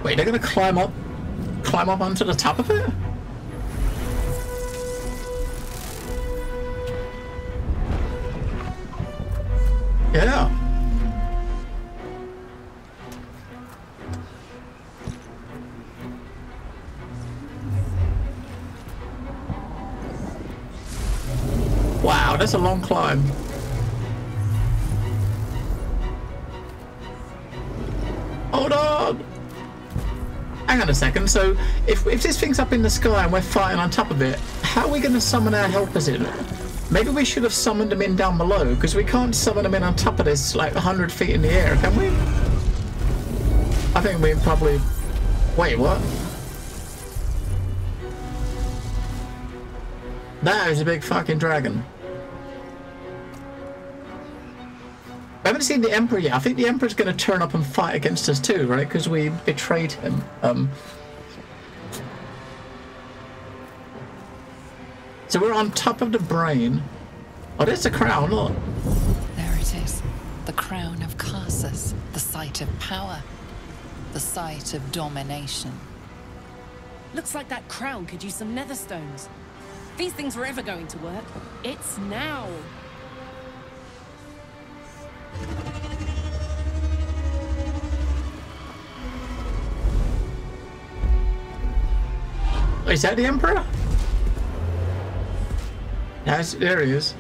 Wait, they're gonna climb up onto the top of it? Yeah. Wow, that's a long climb. Hold on! Hang on a second, so if this thing's up in the sky and we're fighting on top of it, how are we going to summon our helpers in? Maybe we should have summoned them in down below, because we can't summon them in on top of this, like 100 feet in the air, can we? I think we probably... Wait, what? That is a big fucking dragon. I haven't seen the Emperor yet. I think the Emperor's going to turn up and fight against us too, right? Because we betrayed him. So we're on top of the brain. Oh, there's the crown, look. There it is. The crown of Carsus. The site of power. The site of domination. Looks like that crown could use some nether stones. If these things were ever going to work, it's now. Is that the Emperor? Yes, there he is.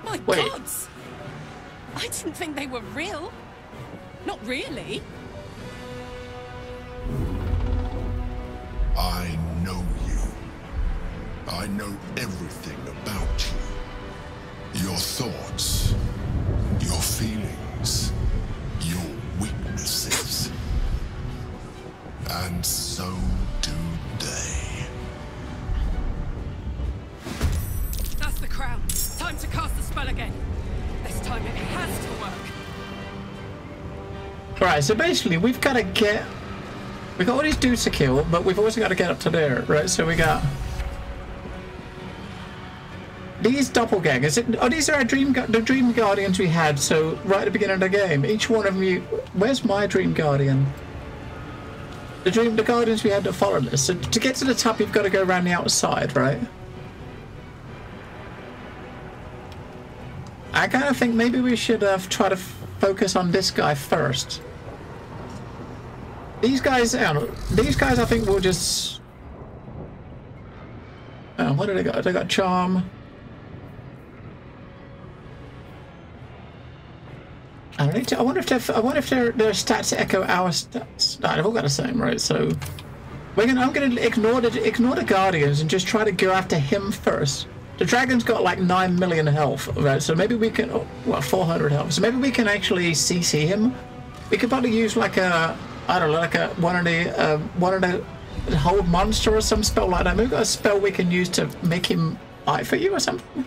My gods! I didn't think they were real. Not really. I know you. I know everything about you. Your thoughts, your feelings, your weaknesses. And so do they. That's the crown. Time to cast the spell again. This time it has to work. Right, so basically we've got to get... We got all these dudes to kill, but we've also got to get up to there, right? So we got these doppelgangers. Oh, these are the dream guardians we had. So right at the beginning of the game, each one of you. Where's my dream guardian? The guardians we had that followed us. So to get to the top, you've got to go around the outside, right? I kind of think maybe we should try to focus on this guy first. These guys, I think will just... what do they got? They got charm. I wonder if their stats echo our stats. No, they've all got the same, right? So I'm gonna ignore the guardians and just try to go after him first. The dragon's got like 9 million health, right? So maybe we can, 400 health. So maybe we can actually CC him. We could probably use like a, I don't know, like one of the hold monster or some spell like that. Maybe we've got a spell we can use to make him fight for you or something.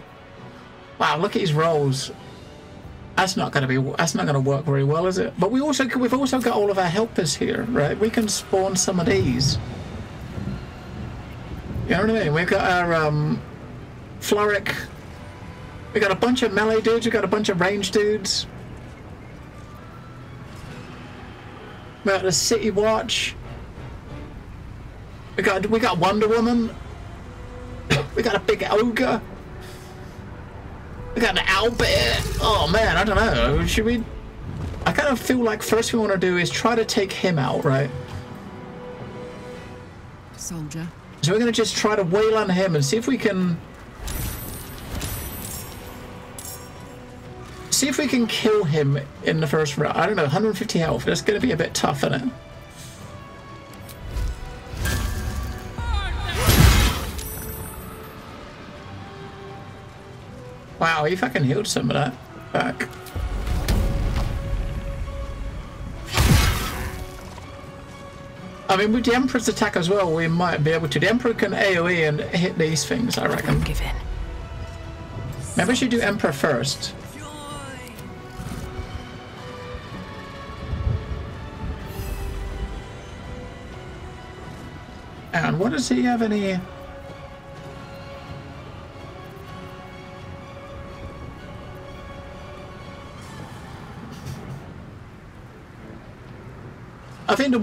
Wow, look at his rolls. That's not going to work very well, is it? But we've also got all of our helpers here, right? We can spawn some of these. You know what I mean? We've got our Floric. We got a bunch of melee dudes. We got a bunch of range dudes. We got the City Watch. We got Wonder Woman. We got a big ogre. We got an owlbear. Oh man, I don't know. Should we? I kind of feel like first we want to do is try to take him out, right? Soldier. So we're gonna just try to wail on him and see if we can. See if we can kill him in the first round. I don't know, 150 health. That's gonna be a bit tough, isn't it? Wow, he fucking healed some of that back. I mean, with the Emperor's attack as well, we might be able to. The Emperor can AoE and hit these things, I reckon. Don't give in. Maybe we should do Emperor first. And what does he have any... I think the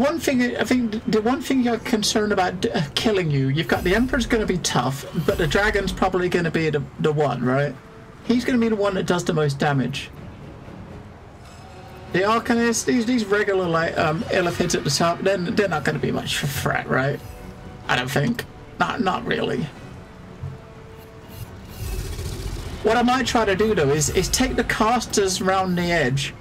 one thing you're concerned about killing you. You've got the Emperor's going to be tough, but the Dragon's probably going to be the one, right? He's going to be the one that does the most damage. The Arcanists, these regular like Illithids at the top, they're not going to be much of a threat, right? I don't think. Not really. What I might try to do though is take the casters round the edge.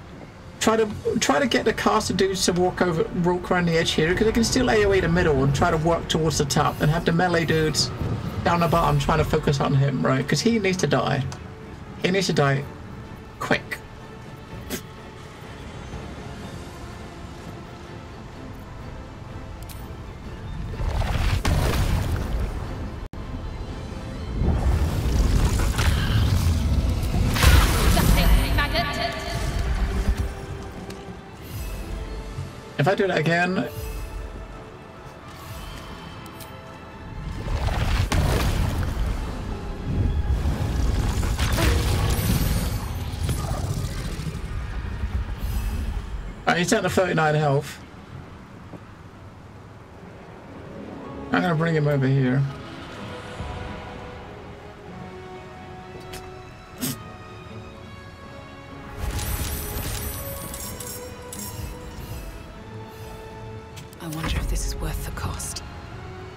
Try to get the caster dudes to walk around the edge here, because they can still AoE the middle and try to work towards the top, and have the melee dudes down the bottom trying to focus on him, right? Because he needs to die. He needs to die quick. If I do that again... Alright, he's down to 39 health. I'm gonna bring him over here.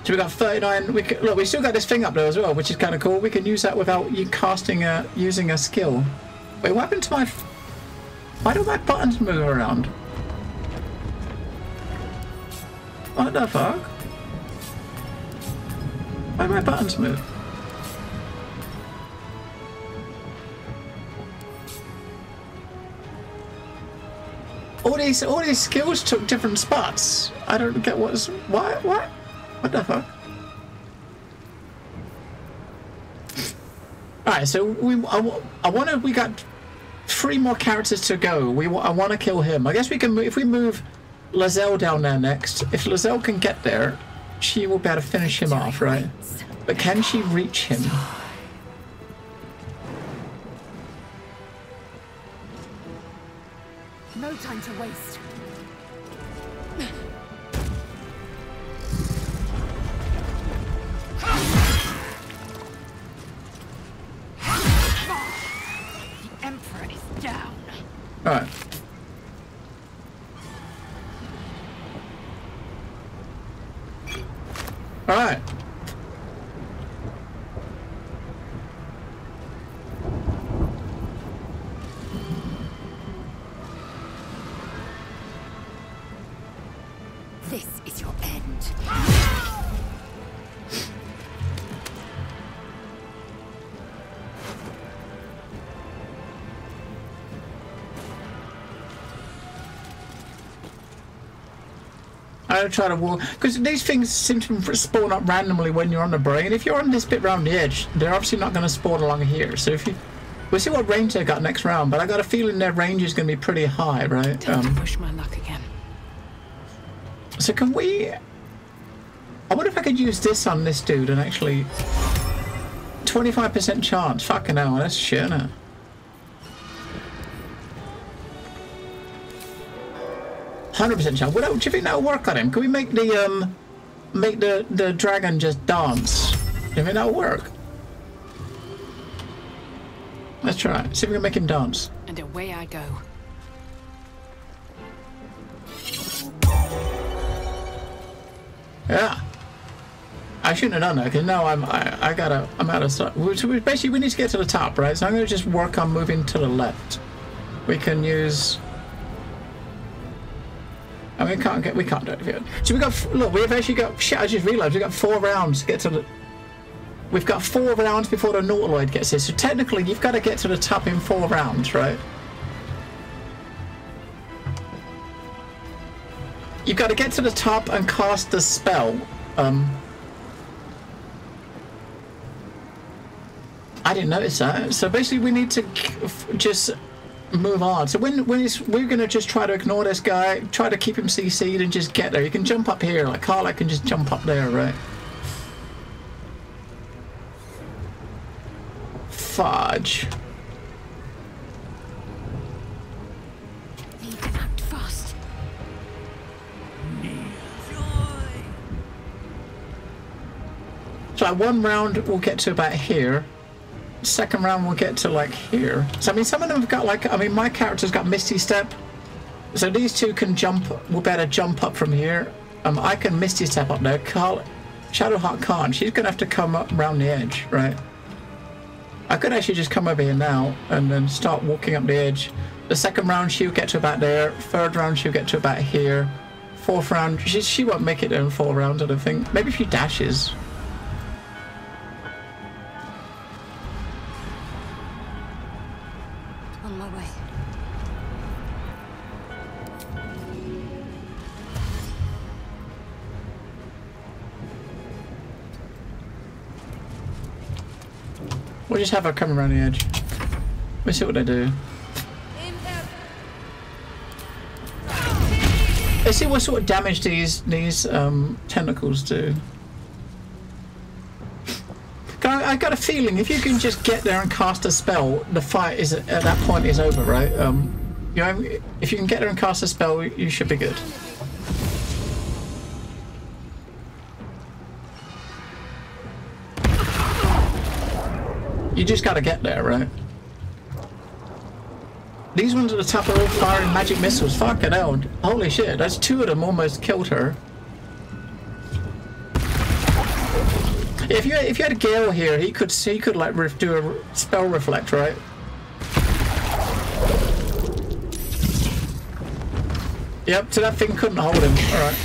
So we got 39. Look, we still got this thing up there as well, which is kind of cool. We can use that without you casting using a skill. Wait, what happened to my? Why do my buttons move around? What the fuck? Why do my buttons move? All these skills took different spots. I don't get what the fuck? Alright, so we got 3 more characters to go. I want to kill him. I guess we can move, if we move Lizelle down there next. If Lizelle can get there, she will be able to finish him off, right? But can she reach him? No time to waste. The Emperor is down. All right. All right. This is your end. I try to walk because these things seem to spawn up randomly when you're on the brain. If you're on this bit round the edge, they're obviously not going to spawn along here. So if you, we'll see what range they got next round. But I got a feeling their range is going to be pretty high, right? Time to push my luck again. So can we? I wonder if I could use this on this dude and actually 25% chance. Fucking hell, that's shit, isn't it? %100% chance. Do you think that'll work on him? Can we make the dragon just dance? Do you think that'll work? Let's try it. See if we can make him dance. And away I go. Yeah. I shouldn't have done that because now I'm out of sight. So basically we need to get to the top, right? So I'm going to just work on moving to the left. We can use. I mean, we can't do it yet. So we got, look, we've actually got, shit, I just realised we've got 4 rounds to get to the, we've got 4 rounds before the Nautiloid gets here. So technically you've got to get to the top in 4 rounds, right? You've got to get to the top and cast the spell. I didn't notice that. So basically we need to just move on. So when we're gonna just try to ignore this guy, try to keep him CC'd and just get there. You can jump up here, like Carla can just jump up there, right? Fudge. Need to act fast. So like one round we'll get to about here. Second round we'll get to like here. So I mean some of them have got like, I mean my character's got Misty Step. So these two can jump, we'll better jump up from here. I can Misty Step up there. Shadowheart can't. She's gonna have to come up around the edge, right? I could actually just come over here now and then start walking up the edge. The second round she'll get to about there. Third round she'll get to about here. Fourth round, she won't make it in 4 rounds, I don't think. Maybe if she dashes. On my way. We'll just have her come around the edge. We'll see what they do. Let's see what sort of damage these tentacles do. I got a feeling if you can just get there and cast a spell, the fight is at that point is over, right? You know, if you can get there and cast a spell, you should be good. You just got to get there, right? These ones at the top are all firing magic missiles. Fucking hell. Holy shit, that's 2 of them almost killed her. If you had a Gale here, he could like do a spell reflect, right? Yep, so that thing couldn't hold him. Alright.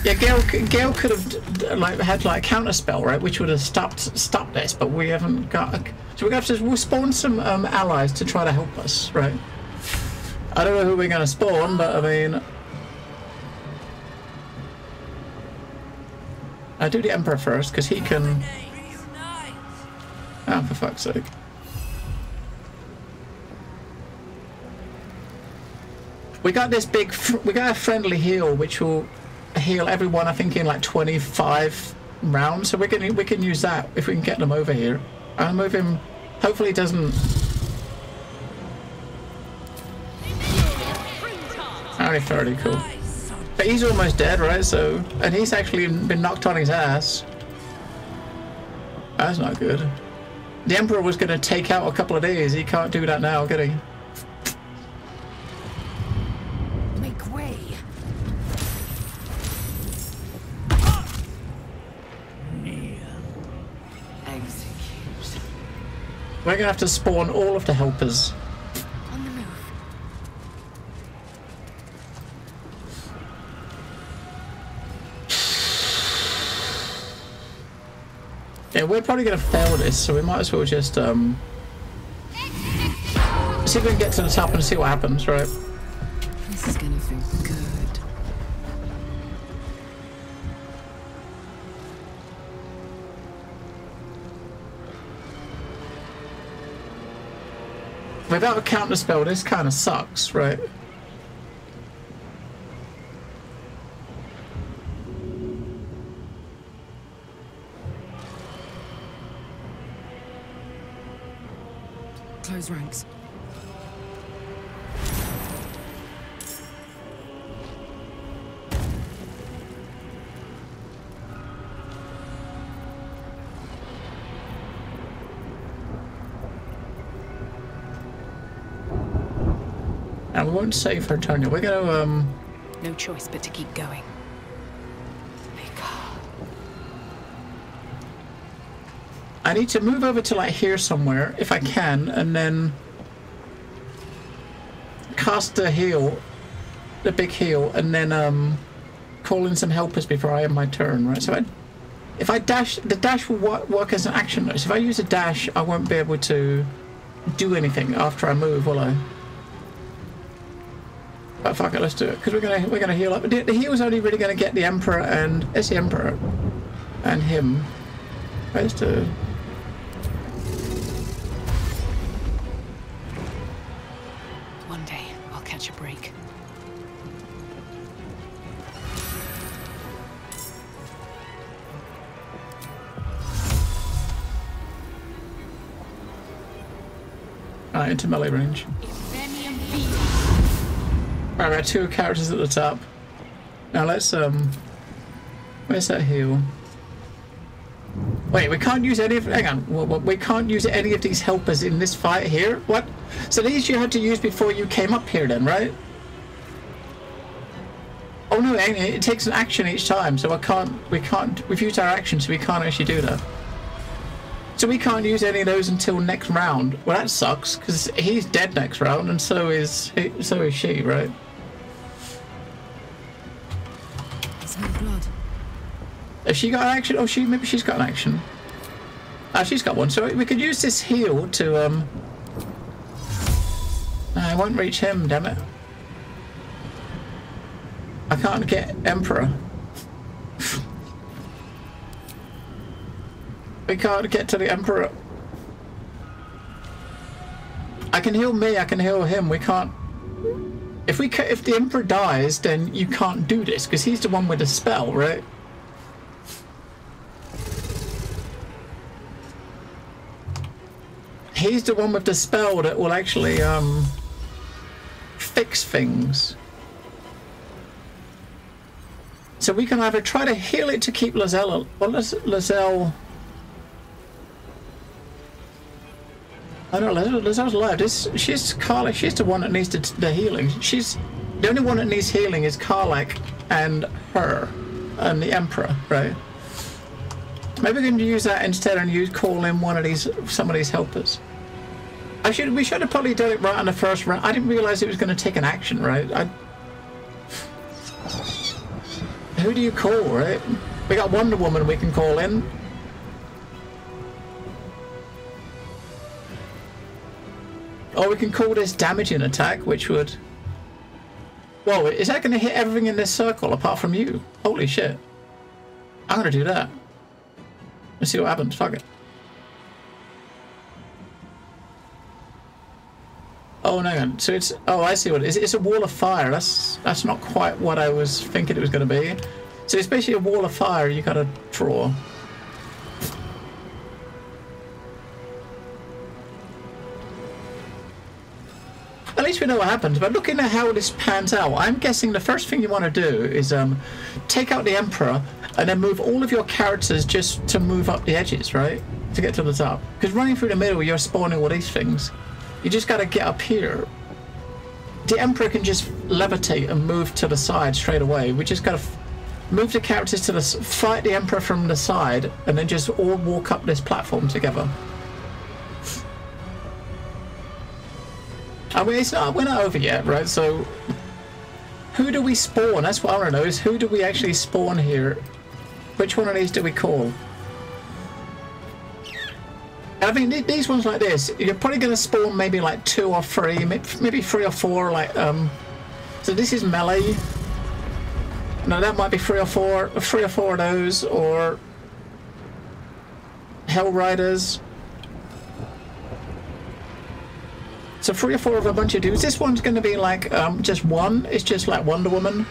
Yeah, Gale could have like had like a counter spell, right, which would have stopped this, but we haven't got. So we'll spawn some allies to try to help us, right? I don't know who we're gonna spawn, but I mean, I do the Emperor first because he can. Oh, for fuck's sake! We got this big. We got a friendly heal, which will heal everyone. I think in like 25 rounds. So we can use that if we can get them over here. I'll move him. Hopefully, he doesn't. Only 30, cool. But he's almost dead, right? So, and he's actually been knocked on his ass. That's not good. The Emperor was going to take out a couple of days. He can't do that now, can he? Make way. Execute. We're going to have to spawn all of the helpers. On the move. Yeah, we're probably going to fail this, so we might as well just see if we can get to the top and see what happens, right? This is gonna feel good. Without a counter spell, this kind of sucks, right? Close ranks. And we won't save her turn yet. We're gonna No choice but to keep going. I need to move over to like here somewhere if I can, and then cast the heal, the big heal, and then call in some helpers before I have my turn, right? So if I dash, the dash will work as an action though. So if I use a dash, I won't be able to do anything after I move, will I? But fuck it, let's do it because we're gonna heal up. The heal's only really gonna get the Emperor and it's the Emperor and him. Right, let's do it. One day I'll catch a break. Alright, into melee range. Right, we have 2 characters at the top. Now let's where's that heal? Wait, we can't use any of... Hang on. We can't use any of these helpers in this fight here? What? So these you had to use before you came up here then, right? Oh no, it takes an action each time, so we've used our action, so we can't actually do that. So we can't use any of those until next round. Well, that sucks, because he's dead next round, and so is she, right? It's her blood. Has she got an action? Oh, maybe she's got an action. Ah, she's got one. So we could use this heal to I won't reach him, damn it. I can't get Emperor. We can't get to the Emperor. I can heal me, I can heal him. We can't... If the Emperor dies, then you can't do this, because he's the one with the spell, right? He's the one with the spell that will actually fix things. So we can either try to heal it to keep Lizelle, well, Lizelle... I don't know, Lizelle's alive. She's Karlach, she's the one that needs the healing. The only one that needs healing is Karlach and her, and the Emperor, right? Maybe we can use that instead and call in some of these helpers. We should have probably done it right on the first round. I didn't realize it was going to take an action, right? Who do you call, right? We got Wonder Woman we can call in. Or we can call this damaging attack, which would... Whoa, is that going to hit everything in this circle apart from you? Holy shit. I'm going to do that. Let's see what happens. Fuck it. Oh, no. So it's... Oh, I see what it is. It's a wall of fire. That's not quite what I was thinking it was going to be. So it's basically a wall of fire you got to draw. At least we know what happens, but looking at how this pans out, I'm guessing the first thing you want to do is take out the Emperor and then move all of your characters just to move up the edges, right? To get to the top. Because running through the middle, you're spawning all these things. You just got to get up here. The Emperor can just levitate and move to the side straight away. We just got to move the characters to fight the Emperor from the side and then just all walk up this platform together. I mean, we're not over yet, right? So, who do we spawn? That's what I want to know, is who do we actually spawn here? Which one of these do we call? I mean, these ones like this, you're probably going to spawn maybe like 2 or 3, maybe 3 or 4, like, so this is melee. No, that might be 3 or 4 of those, or Hell Riders. So 3 or 4 of a bunch of dudes. This one's going to be like just one. It's just like Wonder Woman.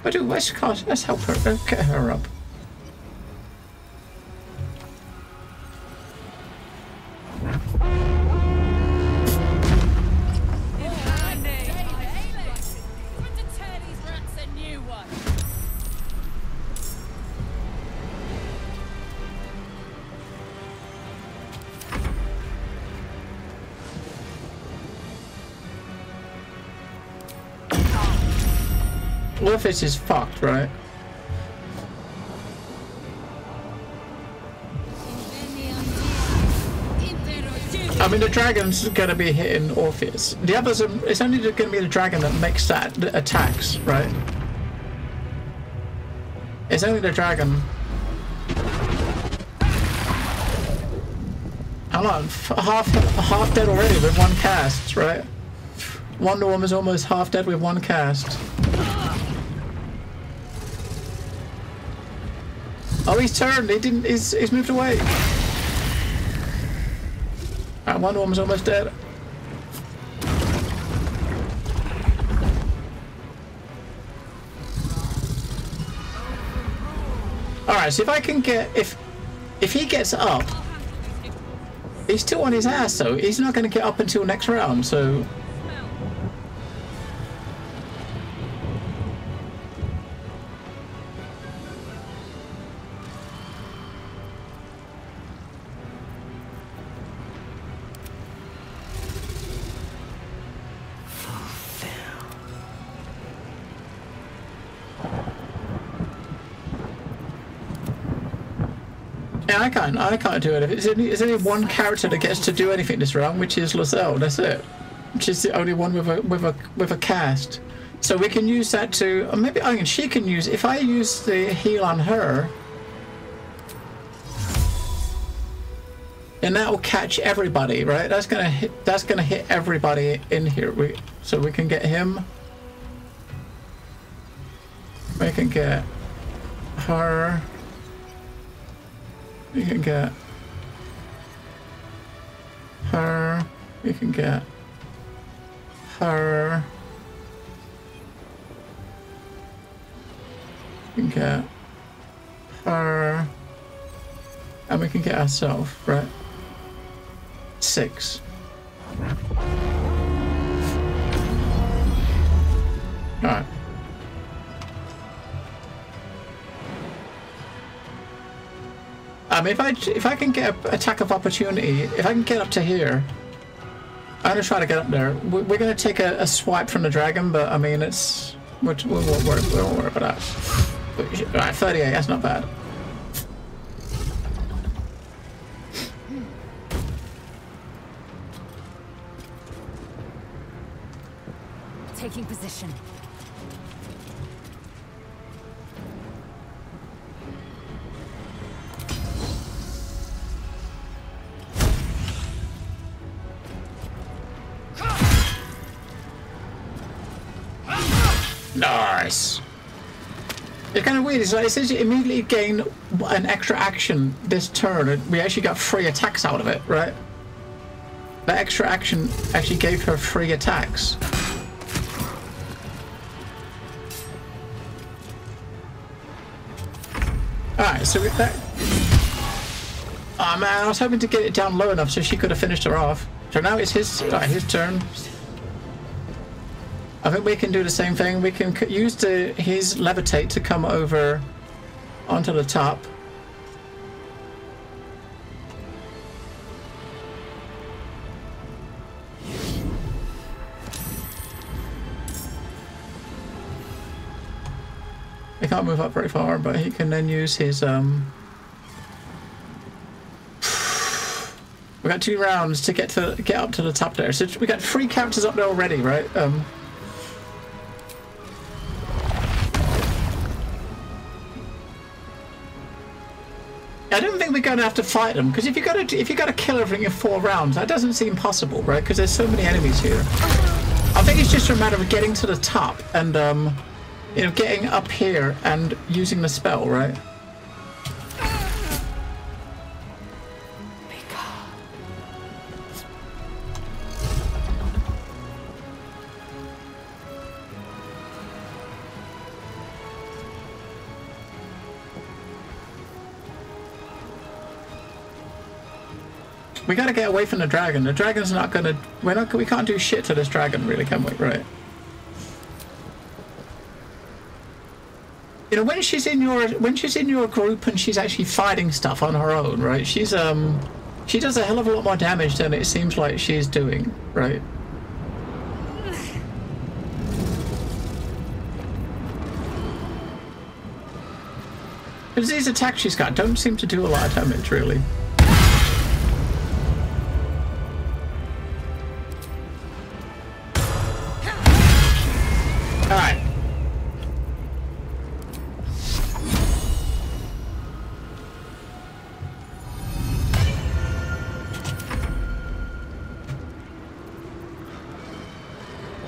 But let's help her. Get her up. Warface is fucked, right? I mean, the dragon's gonna be hitting Orpheus. The others are... It's only gonna be the dragon that makes that attacks, right? It's only the dragon. I'm not half dead already with 1 cast, right? Wonder Woman's almost half dead with 1 cast. Oh, he's turned. He didn't. He's moved away. Wonder Woman's almost dead. All right. So if I can get if he gets up, he's still on his ass. So he's not going to get up until next round. So. Yeah, I can't do it. There's only one character that gets to do anything this round, which is Lozelle. That's it. Which is the only one with a cast. So we can use that to, or maybe she can use. If I use the heal on her, then that will catch everybody, right? That's gonna hit everybody in here. So we can get him. We can get her. We can get her. We can get her. We can get her. And we can get ourselves, right? 6. Alright. I mean, if I can get an attack of opportunity, if I can get up to here, I'm gonna try to get up there. We're gonna take a swipe from the dragon, but I mean, we won't worry about that. Alright, 38. That's not bad. Taking position. Nice. It's kind of weird. It's like it says you immediately gain an extra action this turn, and we actually got 3 attacks out of it, right? That extra action actually gave her 3 attacks. Alright, so with that... Oh man, I was hoping to get it down low enough so she could have finished her off. So now it's his turn. I think we can do the same thing. We can use his levitate to come over onto the top. He can't move up very far, but he can then use his we got 2 rounds to get up to the top there. So we got 3 characters up there already, right? I don't think we're going to have to fight them, because if you got to kill everything in 4 rounds, that doesn't seem possible, right? Because there's so many enemies here. I think it's just a matter of getting to the top and you know, getting up here and using the spell, right? We gotta get away from the dragon. The dragon's not gonna. We can't do shit to this dragon, really, can we? Right? You know, when she's in your group and she's actually fighting stuff on her own, right? She does a hell of a lot more damage than it seems like she's doing, right? Because these attacks she's got don't seem to do a lot of damage, really. Alright.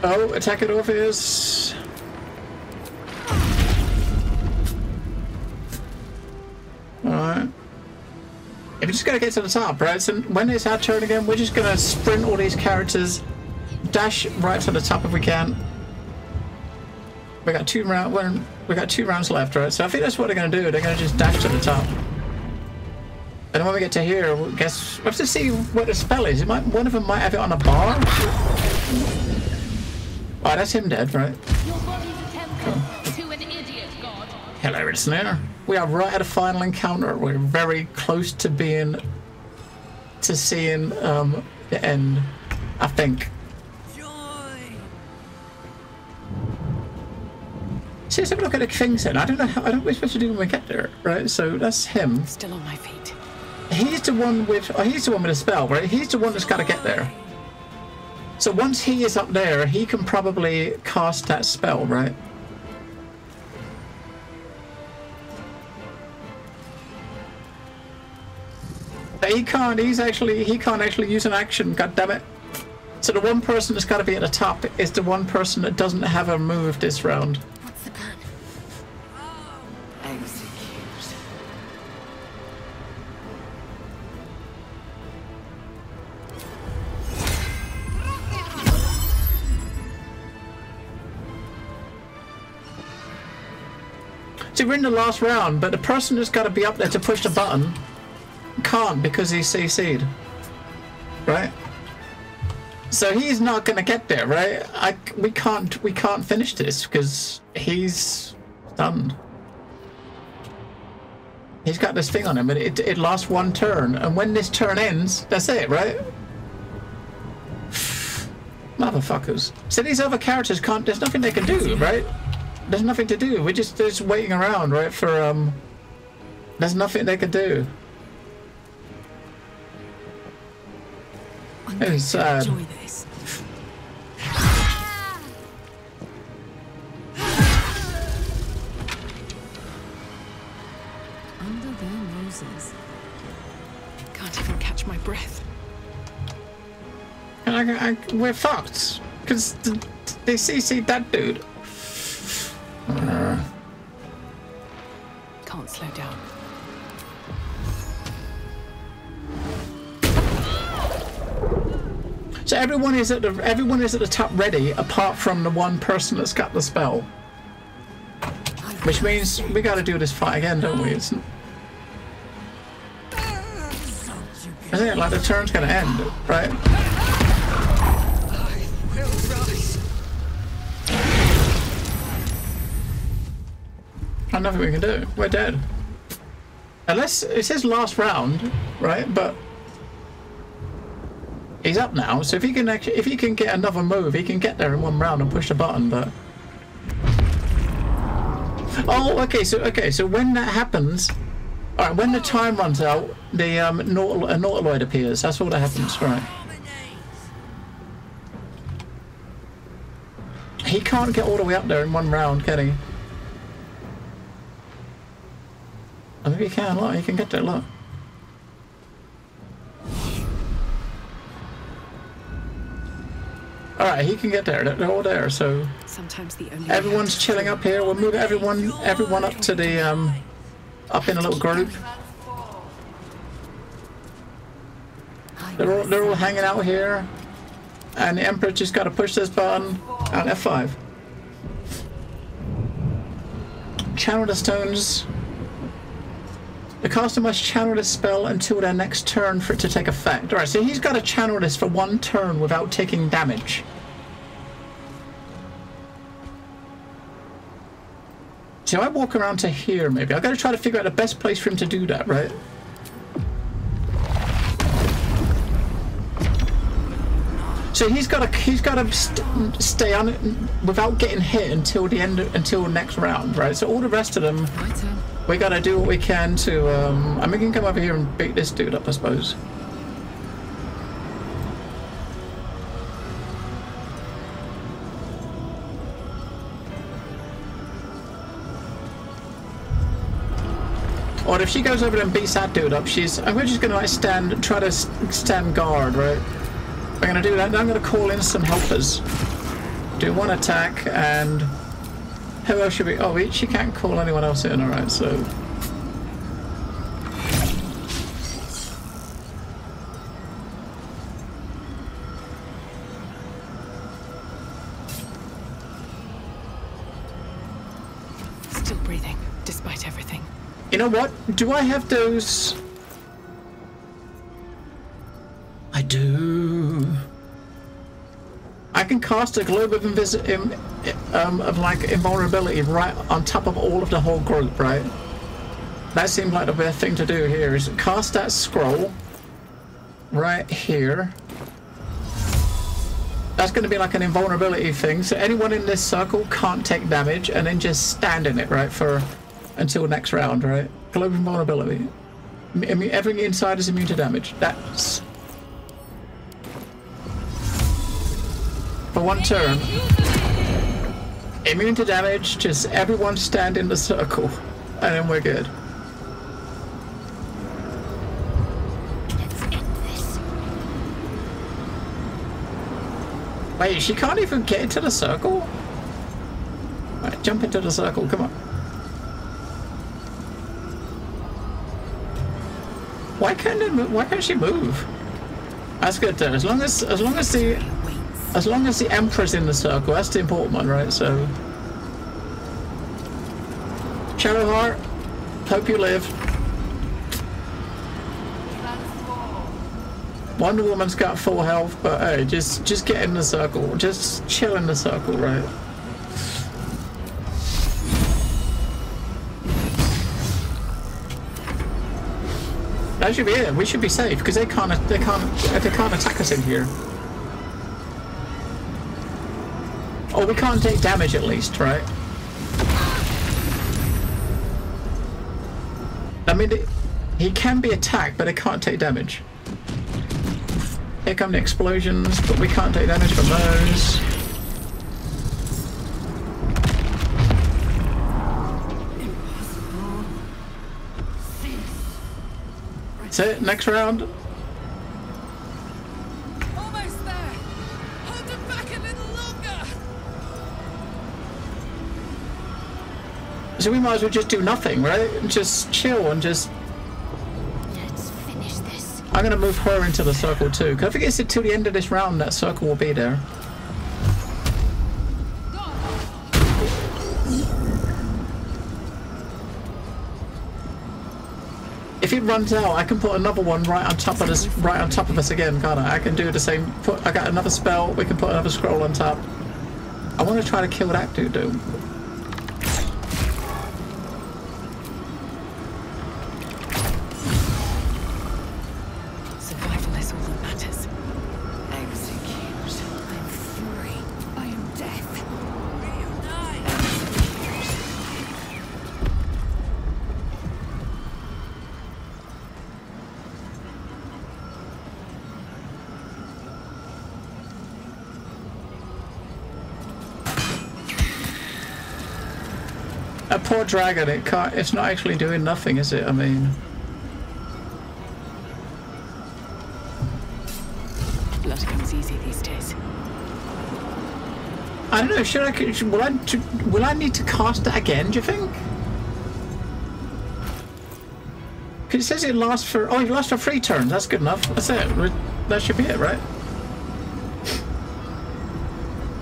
Oh, attack it off is... Alright. We just gotta get to the top, right? So when it's our turn again, we're just gonna sprint all these characters, dash right to the top if we can. We got 2 rounds left, right? So I think that's what they're gonna do. They're gonna just dash to the top. And then when we get to here, we have to see what the spell is. One of them might have it on a bar. Oh, that's him dead, right? Your body's a temple to an idiot god. Hello, listener. We are right at a final encounter. We're very close to seeing the end, I think. See, let's have a look at the things then. I don't know what we're supposed to do when we get there, right? So that's him. Still on my feet. he's the one with a spell, right? He's the one that's got to get there. So once he is up there, he can probably cast that spell, right? But he can't actually use an action, god damn it. So the one person that's got to be at the top is the one person that doesn't have a move this round. What's the plan? See, we're in the last round, but the person that's got to be up there to push the button can't because he's CC'd, right? So he's not gonna get there, right? We can't finish this because he's stunned. He's got this thing on him, and it lasts one turn, and when this turn ends, that's it, right? Motherfuckers. So these other characters can't. There's nothing they can do, right? There's nothing to do. We're just waiting around, right? For there's nothing they can do. It's sad. Enjoy this. Under their noses. Can't even catch my breath. And we're fucked because they CC'd that dude. Can't slow down. So everyone is at the top ready, apart from the one person that's got the spell. Which means we got to do this fight again, don't we? It's, I think like the turn's gonna end, right? I will rise. There's nothing we can do. We're dead. Unless it's his last round, right? But he's up now, so if he can get another move, he can get there in one round and push the button. But oh, okay. So when that happens, all right. When the time runs out, the Nautiloid appears. That's all that happens, right? He can't get all the way up there in one round, can he? Oh, maybe he can. Look, he can get there. Look. Alright, he can get there. They're all there, so Sometimes the only everyone's chilling up here. We'll move everyone up to the up in a little group. They're all hanging out here. And the Emperor just gotta push this button and F5. Channel the stones. The caster must channel this spell until their next turn for it to take effect. Alright, so he's got to channel this for one turn without taking damage. So I walk around to here, maybe. I've got to try to figure out the best place for him to do that, right? So he's got to stay on it without getting hit until the end, until next round, right? So all the rest of them, we got to do what we can to. I mean, we can come over here and beat this dude up, I suppose. Or if she goes over there and beats that dude up, we're just gonna like try to stand guard, right? We're gonna do that. Then I'm gonna call in some helpers. Do one attack, and who else should we? Oh, she can't call anyone else in. All right, so. Still breathing, despite everything. You know what? Do I have those? I do. I can cast a globe of invulnerability right on top of all of the whole group, right? That seemed like the best thing to do here is cast that scroll right here. That's going to be like an invulnerability thing, so anyone in this circle can't take damage, and then just stand in it, right, for until next round, right? Globe invulnerability. Everything inside is immune to damage. That's for 1 turn. Immune to damage. Just everyone stand in the circle, and then we're good. Wait, she can't even get into the circle? Right, jump into the circle, come on. Why can't she move? That's good though. As long as the Emperor's in the circle, that's the important one, right? So Shadowheart, hope you live. Wonder Woman's got full health, but hey, just get in the circle. Just chill in the circle, right? That should be it. We should be safe because they can't attack us in here. Oh, we can't take damage at least, right? I mean, he can be attacked, but it can't take damage. Here come the explosions, but we can't take damage from those. That's it, next round. Almost there. Hold it back a little longer. So we might as well just do nothing, right? Just chill and just... Let's finish this. I'm gonna move her into the circle too, because I think it's until the end of this round that circle will be there. If it runs out, I can put another one right on top of this, right on top of us again, can't I? I can do the same. I got another spell. We can put another scroll on top. I want to try to kill that dude, though. Survival is all that matters. Execute. I'm free. I am death. Reunite. A poor dragon. It can't. It's not actually doing nothing, is it? I mean. Blood comes easy these days. I don't know. Should I? Will I need to cast that again? Do you think? Because it says it lasts for. Oh, it lasts for 3 turns. That's good enough. That's it. That should be it, right?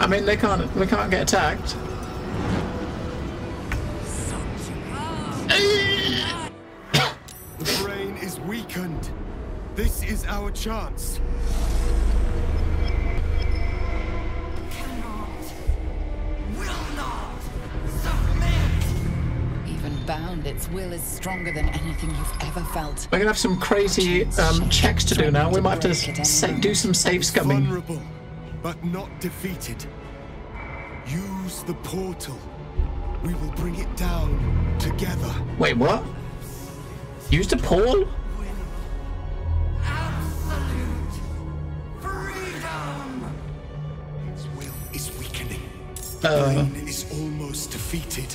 I mean, we can't get attacked. The brain is weakened. This is our chance. Even bound, its will is stronger than anything you've ever felt. We're gonna have some crazy checks to do now. We might have to do some save scumming. Vulnerable, but not defeated. Use the portal. We will bring it down together. Wait, what? Use the pole? Absolute freedom. Its will is weakening. The brain is almost defeated.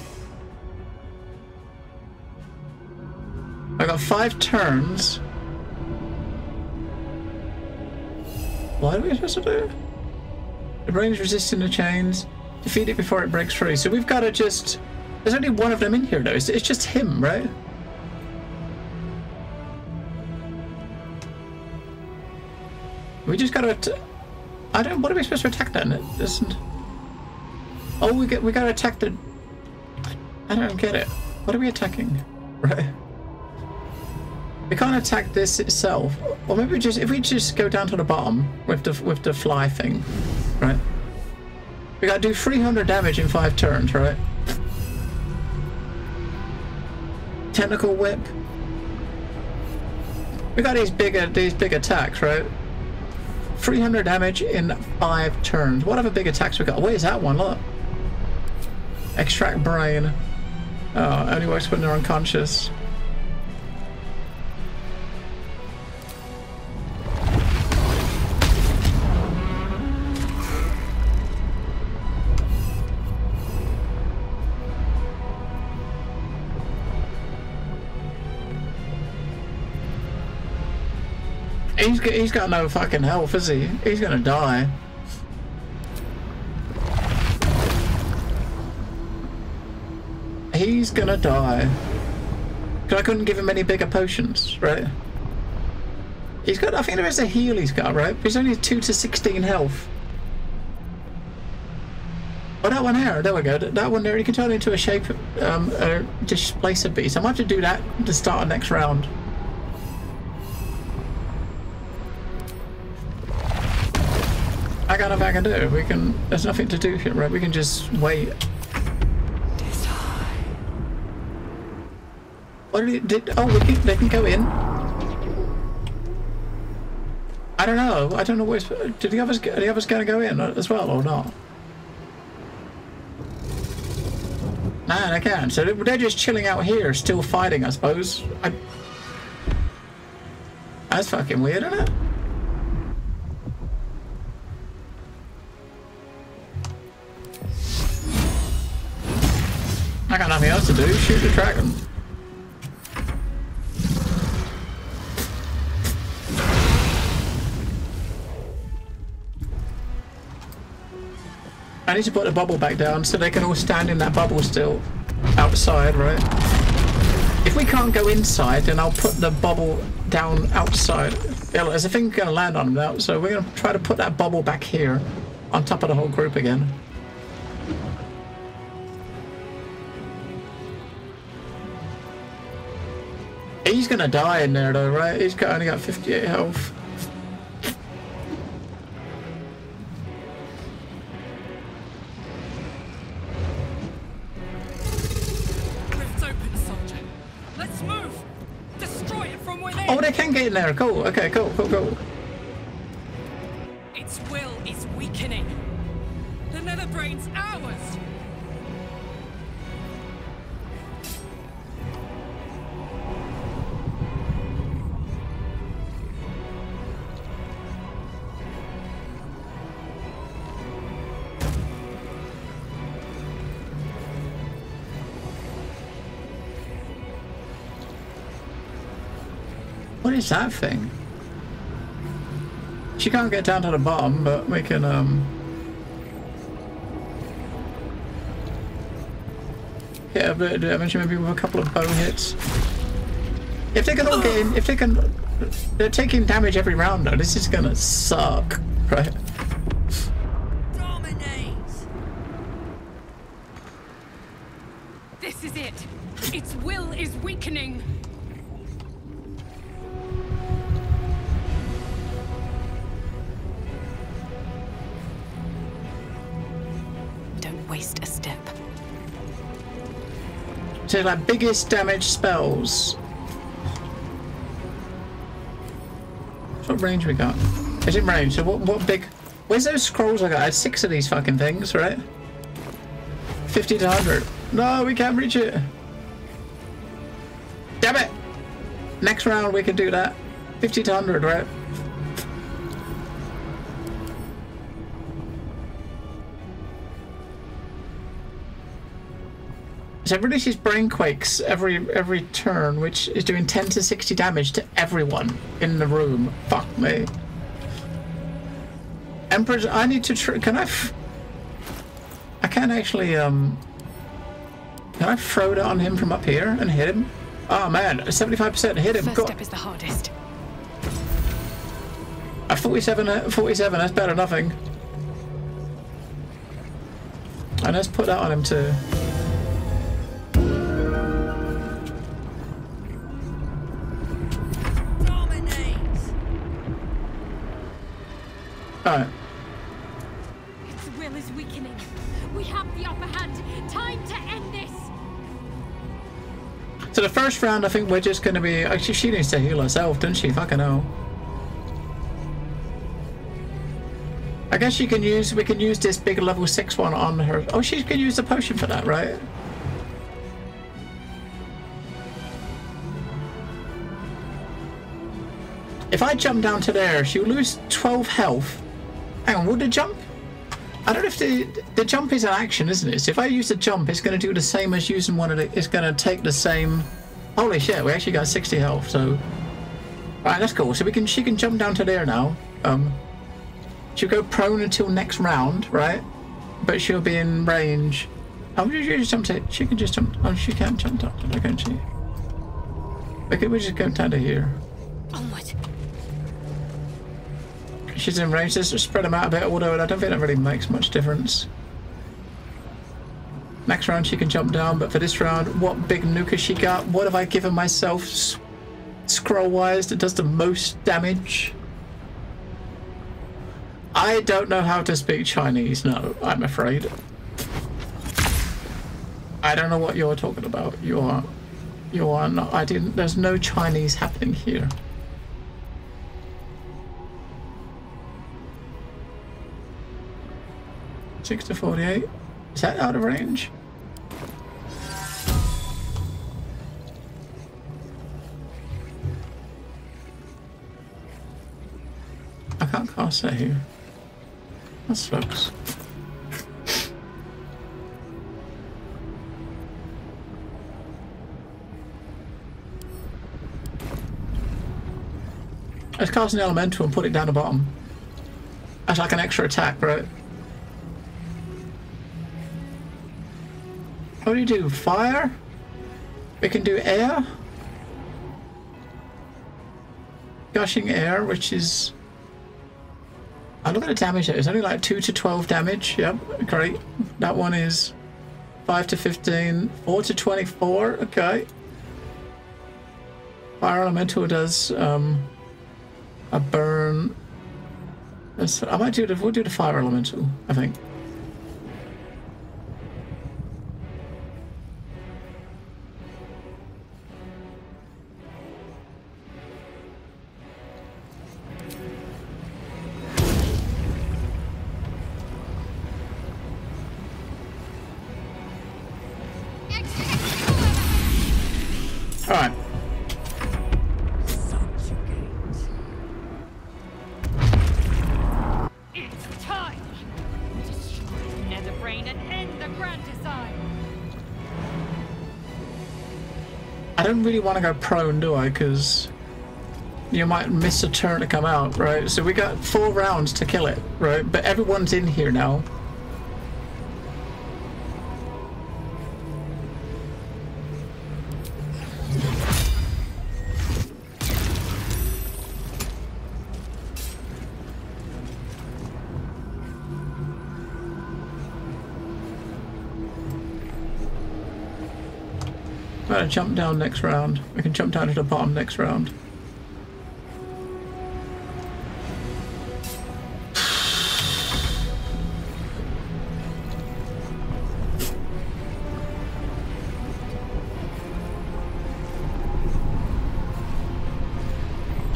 I got 5 turns. What are we supposed to do? The brain is resisting the chains. Defeat it before it breaks free. So we've got to just... There's only one of them in here though. It's just him, right? We just gotta... I don't... What are we supposed to attack then? It doesn't... Oh, we gotta attack the... I don't get it. What are we attacking? Right. We can't attack this itself. Or maybe if we just go down to the bottom with the fly thing, right? We gotta do 300 damage in 5 turns, right? Tentacle whip. We got these big attacks, right? 300 damage in 5 turns. What other big attacks we got? Where's that one? Look. Extract brain. Oh, only works when they're unconscious. He's got no fucking health, is he? He's gonna die. He's gonna die. Because I couldn't give him any bigger potions, right? He's got, I think there is a heal he's got, right? But he's only 2 to 16 health. Oh, that one there, there we go. That one there, you can turn into a shape, displacer beast. I might have to do that to start our next round. I got nothing I can do. We can, there's nothing to do here, right? We can just wait. What did oh, they can go in. I don't know. I don't know where. Did the others? Are the others going to go in as well or not? Nah, they can't. So they're just chilling out here, still fighting, I suppose. That's fucking weird, isn't it? I got nothing else to do. Shoot the dragon. I need to put the bubble back down so they can all stand in that bubble still. Outside, right? If we can't go inside, then I'll put the bubble down outside. Yeah, there's a thing going to land on them now, so we're going to try to put that bubble back here on top of the whole group again. He's going to die in there though, right? He's only got 58 health. Oh, they can get in there. Cool. Okay, cool. Its will is weakening. The Netherbrain's ours. What is that thing? She can't get down to the bottom, but we can get a bit of damage, maybe with a couple of bow hits. If they can all get in, if they can, they're taking damage every round though. This is gonna suck, right? Dominate. This is it. Its will is weakening. Waste a step. So like biggest damage spells. What range we got? Is it range? So what big? Where's those scrolls I got? I had 6 of these fucking things, right? 50 to 100. No, we can't reach it. Damn it! Next round we can do that. 50 to 100, right? So it releases brain quakes every turn, which is doing 10 to 60 damage to everyone in the room. Fuck me. Emperor, I need to can I can't actually can I throw it on him from up here and hit him? Oh man, 75% hit him. First step is the hardest. A 47, that's better than nothing. And let's put that on him too. Alright. Its will is weakening. We have the upper hand. Time to end this. So the first round, I think we're just going to be... Actually, she needs to heal herself, doesn't she? Fucking hell. I guess we can use this big level 6 one on her. Oh, she can use the potion for that, right? If I jump down to there, she'll lose 12 health. Hang on, would the jump? I don't know if the jump is an action, isn't it? So if I use the jump, it's going to do the same as using one of the... It's going to take the same... Holy shit, we actually got 60 health, so... Right, that's cool. So she can jump down to there now. She'll go prone until next round, right? But she'll be in range. Oh, she just jump to. She can just jump. Oh, she can't jump down to there, can't she? Okay, we just go down to here. Onward. She's in range. Just spread them out a bit, although I don't think that really makes much difference. Next round she can jump down, but for this round, what big nuke has she got? What have I given myself scroll-wise that does the most damage? I don't know how to speak Chinese, no, I'm afraid. I don't know what you're talking about. You are not, there's no Chinese happening here. Six to 48. Is that out of range? I can't cast that here. That sucks. Let's cast an elemental and put it down the bottom. That's like an extra attack, right? What do you do? Fire? We can do air? Gushing air, which is... I look at the damage there. It's only like 2 to 12 damage. Yep, great. That one is 5 to 15, 4 to 24. Okay. Fire elemental does a burn. I might do we'll do the fire elemental, I think. Alright. It's time! Destroy Netherbrain and end the grand design! I don't really want to go prone, do I? Because you might miss a turn to come out, right? So we got 4 rounds to kill it, right? But everyone's in here now. Gotta jump down next round. We can jump down to the bottom next round.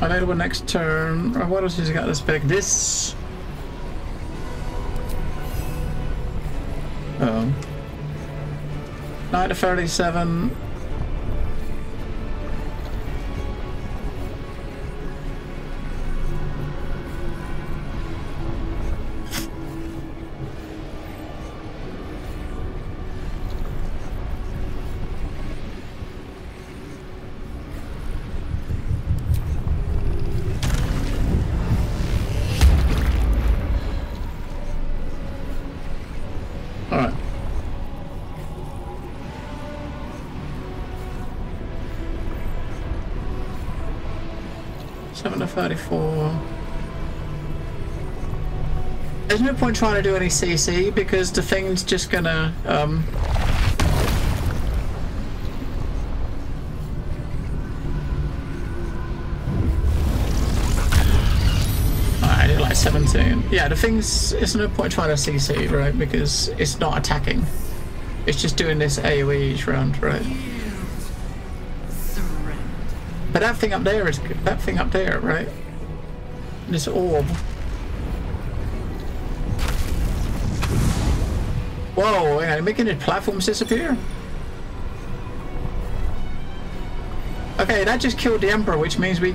Available next turn. What else has he got this big? This. Oh. 9 to 37. Alright. Seven to 34. There's no point trying to do any CC because the thing's just gonna I did like 17. Yeah, the thing's, it's no point trying to CC, right? Because it's not attacking. It's just doing this AoE each round, right? But that thing up there is that thing up there, right? This orb. Whoa, hang on, making the platforms disappear? Okay, that just killed the Emperor, which means we...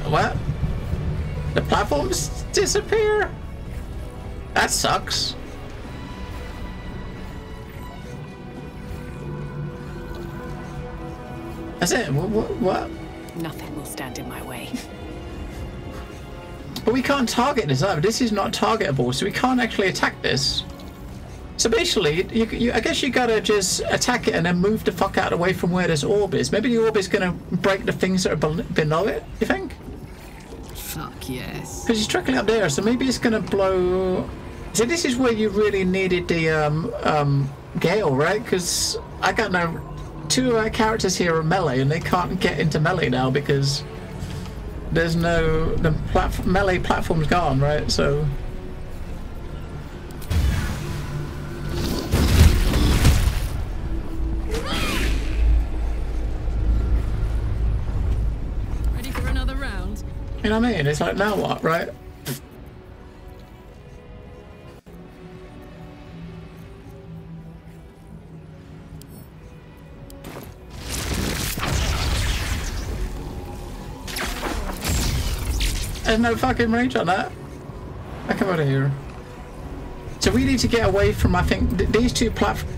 What? The platforms disappear? That sucks. That's it? What? Nothing will stand in my way. But we can't target this either. This is not targetable, so we can't actually attack this. So basically, I guess you gotta just attack it and then move the fuck out away from where this orb is. Maybe the orb is gonna break the things that are below it, you think? Fuck yes. Because it's trickling up there, so maybe it's gonna blow... So this is where you really needed the Gale, right? Because I got no... Two of our characters here are melee, and they can't get into melee now because... There's no... The melee platform's gone, right? So... Ready for another round? You know what I mean? It's like, now what, right? There's no fucking range on that. I come out of here. So we need to get away from, I think, these two platforms.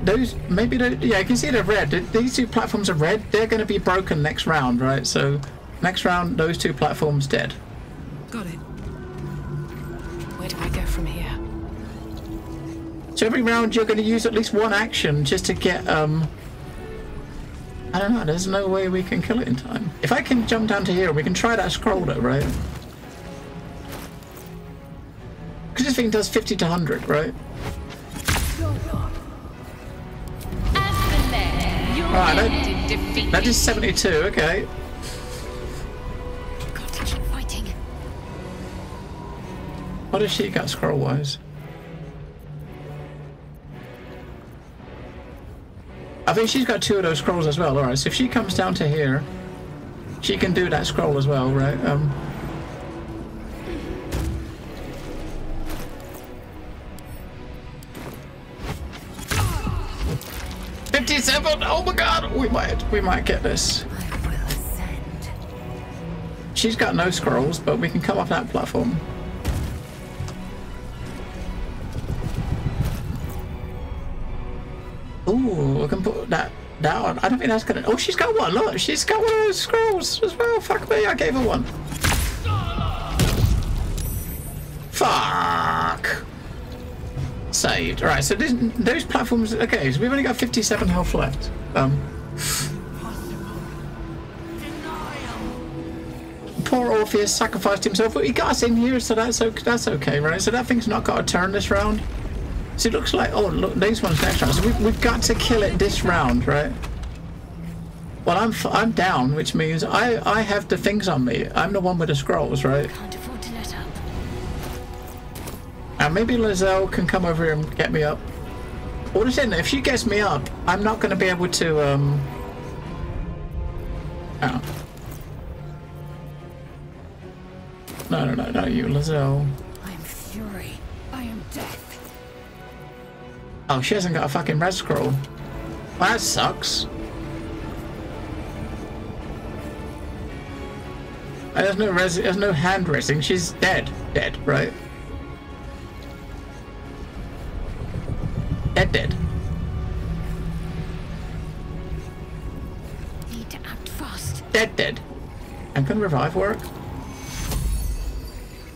Those, maybe, yeah, you can see they're red. These two platforms are red. They're going to be broken next round, right? So next round, those two platforms dead. Got it. Where do I go from here? So every round you're going to use at least one action just to get, I don't know, there's no way we can kill it in time. If I can jump down to here, we can try that scroll though, right? Because this thing does 50 to 100, right? Alright, that is 72, okay. Got to keep fighting. What has she got scroll-wise? I think she's got 2 of those scrolls as well. Alright, so if she comes down to here, she can do that scroll as well, right? 57! Oh my god! We might get this. I will ascend. She's got no scrolls, but we can come off that platform. Ooh, we can put that down. I don't think that's gonna... Oh, she's got one. Look, she's got one of those scrolls as well. Fuck me, I gave her one. Fuck. Saved. Alright, so those platforms... Okay, so we've only got 57 health left. Poor Orpheus sacrificed himself, but he got us in here, so that's okay, right? So that thing's not got a turn this round. So it looks like... Oh, look, these ones next round. So we've got to kill it this round, right? Well, I'm down, which means I have the things on me. I'm the one with the scrolls, right? Can't afford to let up. And maybe Lizelle can come over here and get me up. What is it? If she gets me up, I'm not going to be able to, Oh. No, you, Lizelle. I am fury. I am death. Oh, she hasn't got a fucking red scroll. Well, that sucks. There's no hand resting. She's dead. Dead, right? Dead. Need to act fast. Dead. And can revive work?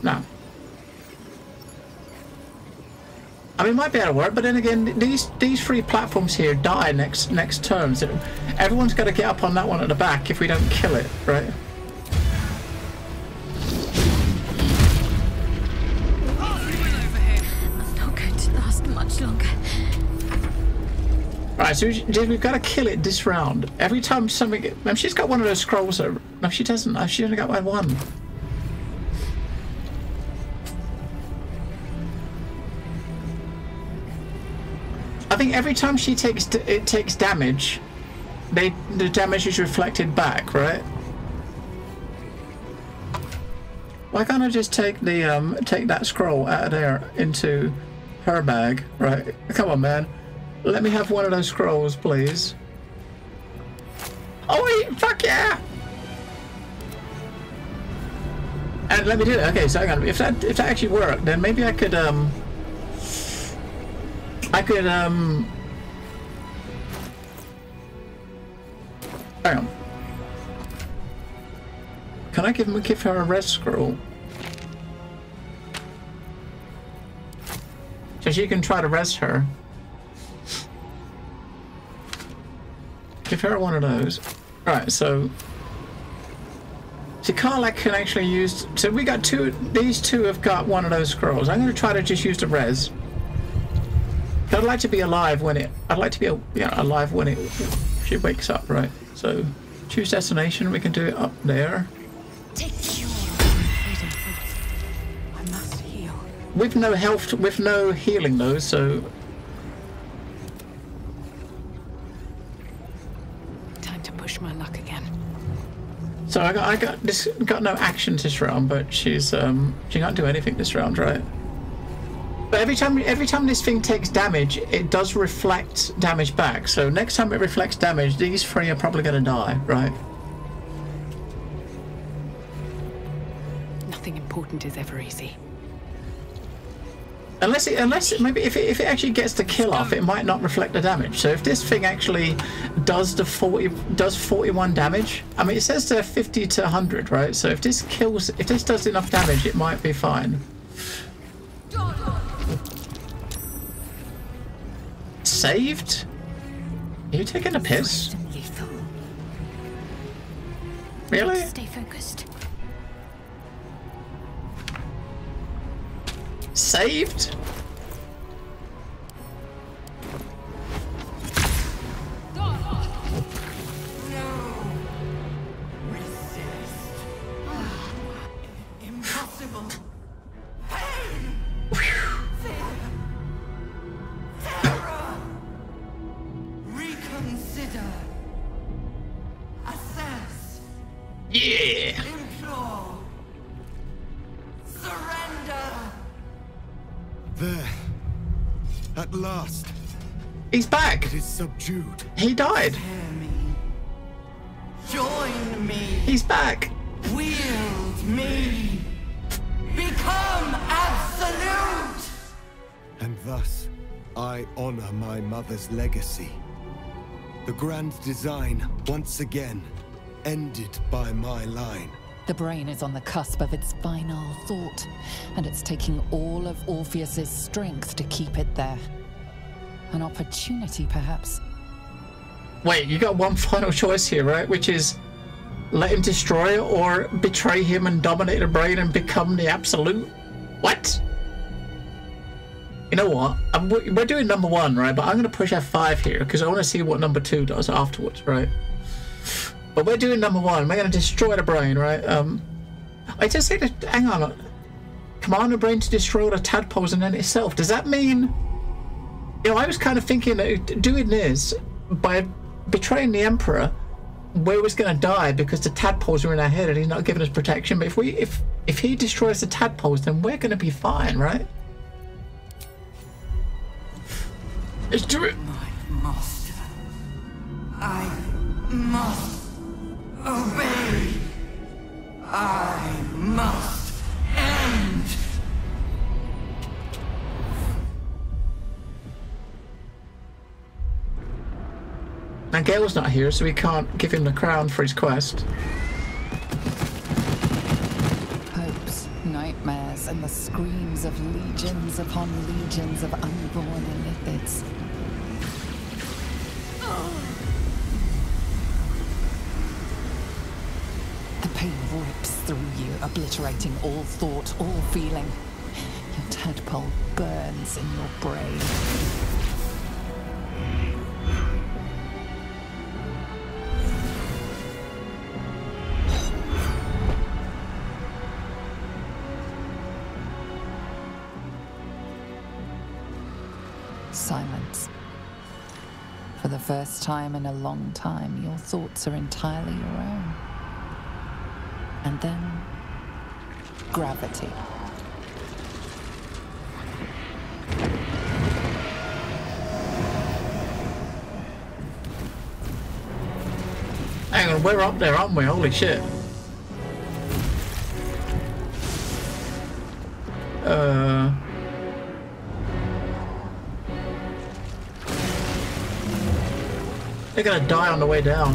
No. I mean, it might be able to work, but then again, these 3 platforms here die next turn. So everyone's got to get up on that one at the back if we don't kill it, right? I'm not going to last much longer. Right, so we've got to kill it this round. Every time something... She's got one of those scrolls. No, she doesn't. She only got one. I think every time she takes damage, the damage is reflected back, right? Why can't I just take the take that scroll out of there into her bag, right? Come on, man. Let me have one of those scrolls, please. Oh wait, fuck yeah! And let me do it. Okay, so hang on. If that actually worked, then maybe I could hang on. Can I give her a res scroll? So she can try to res her. Give her one of those. Right, so Karlach can actually use. So we got two. These two have got one of those scrolls. I'm going to try to just use the res. I'd like to be alive when it. I'd like to be alive when it. She wakes up, right? So choose destination. We can do it up there. Take fuel. Freedom fruit. I must heal. With no health, with no healing though. So Time to push my luck again. so I got no actions this round, but she can't do anything this round, right? But every time this thing takes damage, it does reflect damage back. So next time it reflects damage, these three are probably going to die, right? Nothing important is ever easy. Unless maybe if it actually gets the kill off, it might not reflect the damage. So if this thing actually does 41 damage, I mean it says 50 to 100, right? So if this does enough damage, it might be fine. Saved? Are you taking a piss? Really? Stay focused. Saved? Impossible. Reconsider. Assess. Yeah. Implore. Surrender. There. At last. He's back. It is subdued. He died. Hear me. Join me. He's back. Wield me. Become absolute. And thus, I honor my mother's legacy. The grand design, once again, ended by my line. The brain is on the cusp of its final thought, and it's taking all of Orpheus's strength to keep it there. An opportunity, perhaps. Wait, you got one final choice here, right? Which is let him destroy it or betray him and dominate the brain and become the absolute? What? You know what? We're doing number one, right? But I'm going to push F5 here because I want to see what number two does afterwards, right? But we're doing number one. We're going to destroy the brain, right? I just say that, hang on. Command the brain to destroy the tadpoles and then itself. Does that mean... You know, I was kind of thinking that doing this by betraying the Emperor, we was going to die because the tadpoles are in our head and he's not giving us protection. But if he destroys the tadpoles, then we're going to be fine, right? Let's do it. My master. I must obey. I must end. Now Gale's not here, so we can't give him the crown for his quest. Hopes, nightmares, and the screams of legions upon legions of unborn Illithids. The pain rips through you, obliterating all thought, all feeling. Your tadpole burns in your brain. Silence. For the first time in a long time, your thoughts are entirely your own. And then, gravity. Hang on, we're up there, aren't we? Holy shit. They're gonna die on the way down.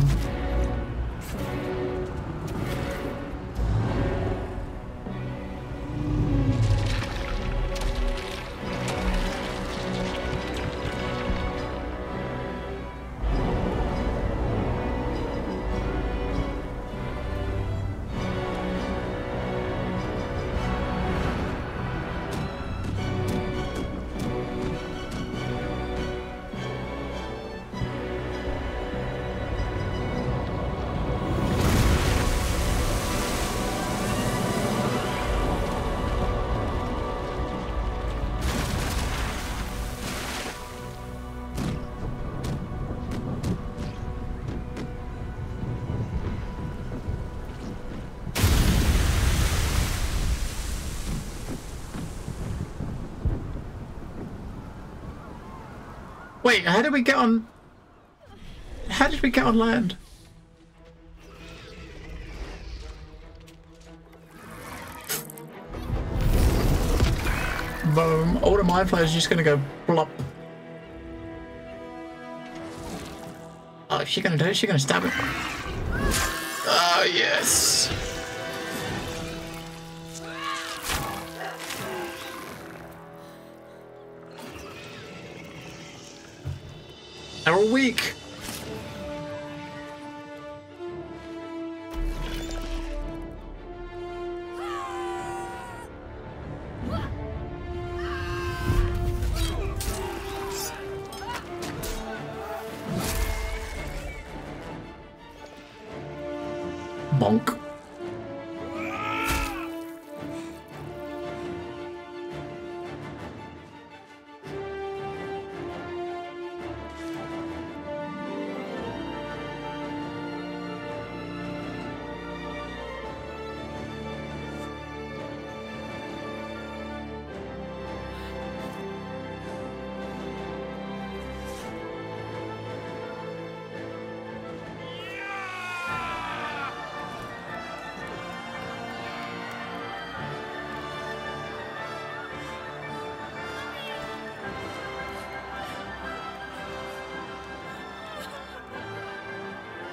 Wait, how did we get on? How did we get on land? Boom. All the mind flayers are just gonna go blop. Oh, is she gonna do it? Is she gonna stab it? Oh, yes. They're all weak. Bonk.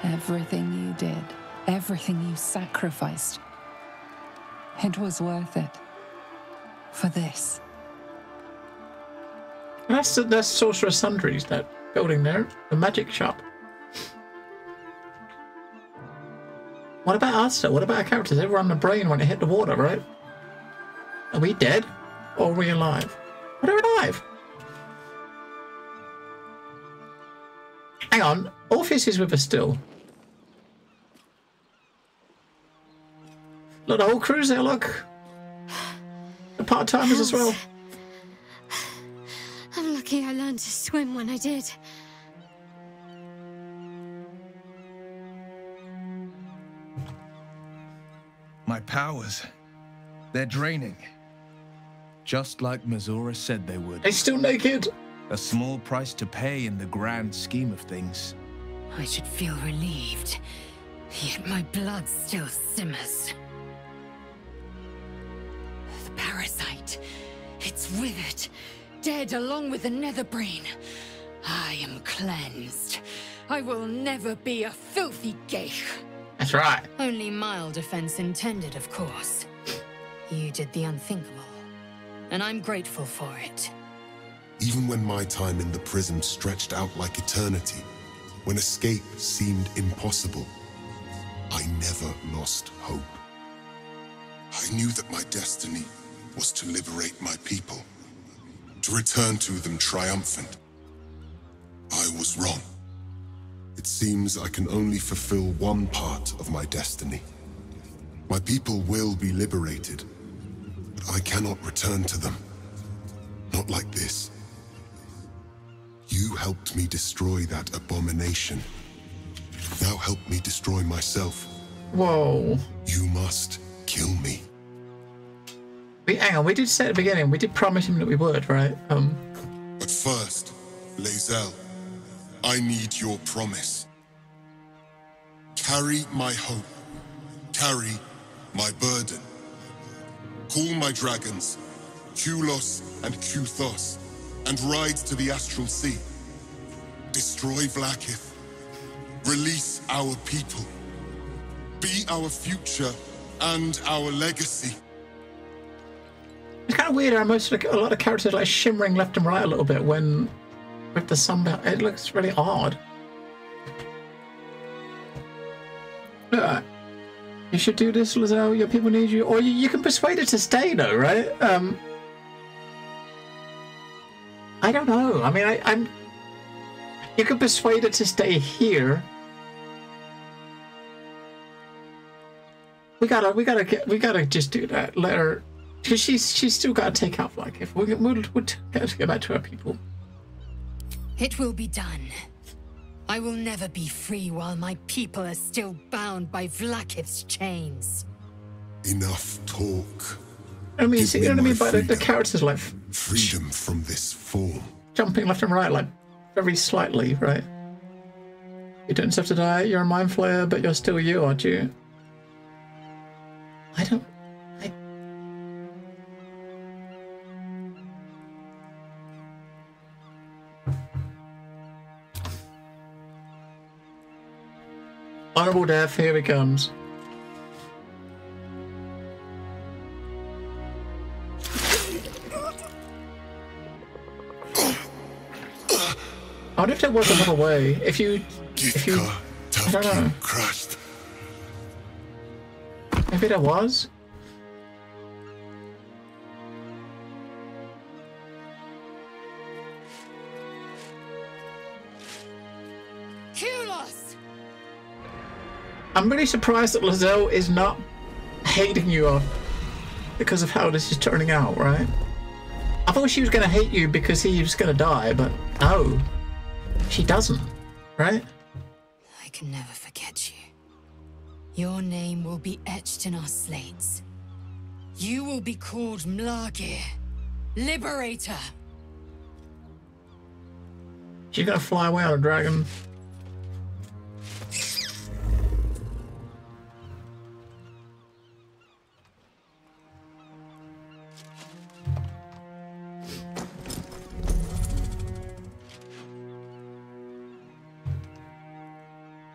Everything you did, everything you sacrificed, it was worth it. For this. That's Sorcerer Sundry's, that building there, the magic shop. What about us though? What about our characters? They were on the brain when it hit the water, right? Are we dead? Or are we alive? We're alive! Hang on, Orpheus is with us still. Look, the whole crew's there, look. The part-timers as well. I'm lucky I learned to swim when I did. My powers, they're draining. Just like Mazora said they would. They're still naked. A small price to pay in the grand scheme of things. I should feel relieved, yet my blood still simmers. The parasite, it's withered, dead along with the Netherbrain. I am cleansed. I will never be a filthy geich. That's right. Only mild offense intended, of course. You did the unthinkable, and I'm grateful for it. Even when my time in the prison stretched out like eternity, when escape seemed impossible, I never lost hope. I knew that my destiny was to liberate my people, to return to them triumphant. I was wrong. It seems I can only fulfill one part of my destiny. My people will be liberated, but I cannot return to them. Not like this. You helped me destroy that abomination. Now help me destroy myself. Whoa. You must kill me. Hang on, we did say at the beginning, we did promise him that we would, right? But first, Lae'zel, I need your promise. Carry my hope. Carry my burden. Call my dragons, Kulos and Kuthos, and ride to the Astral Sea. Destroy Vlaakith. Release our people. Be our future and our legacy. It's kind of weird how a lot of characters are like shimmering left and right a little bit when with the sun. It looks really odd. You should do this, Lae'zel. Your people need you, or you can persuade her to stay, though, right? I don't know. I mean, you can persuade her to stay here. We gotta just do that. Let her, because she's still got to take out Vlaakith. We'll get back to our people. It will be done. I will never be free while my people are still bound by Vlaakith's chains. Enough talk. I mean, you know what I mean by the characters like freedom from this form. Jumping left and right like very slightly, right? You don't have to die. You're a mind flayer, but you're still you, aren't you? I don't. Honorable death, here he comes. I wonder if there was another way. If you, I don't know. Crushed. Maybe there was. I'm really surprised that Lizelle is not hating you off because of how this is turning out, right? I thought she was going to hate you because he was going to die, but no, she doesn't, right? I can never forget you. Your name will be etched in our slates. You will be called Mlagir, Liberator. She's going to fly away on a dragon.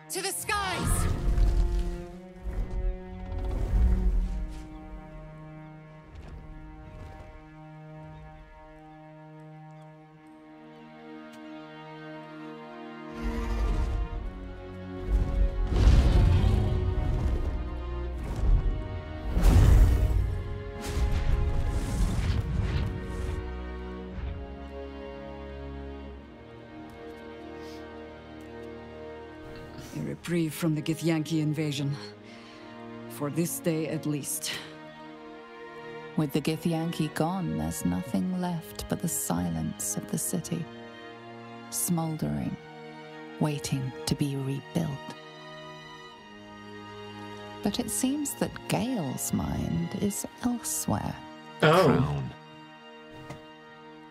To the skies! A reprieve from the Githyanki invasion. For this day at least. With the Githyanki gone, there's nothing left but the silence of the city. Smoldering, waiting to be rebuilt. But it seems that Gale's mind is elsewhere. Oh. Crown.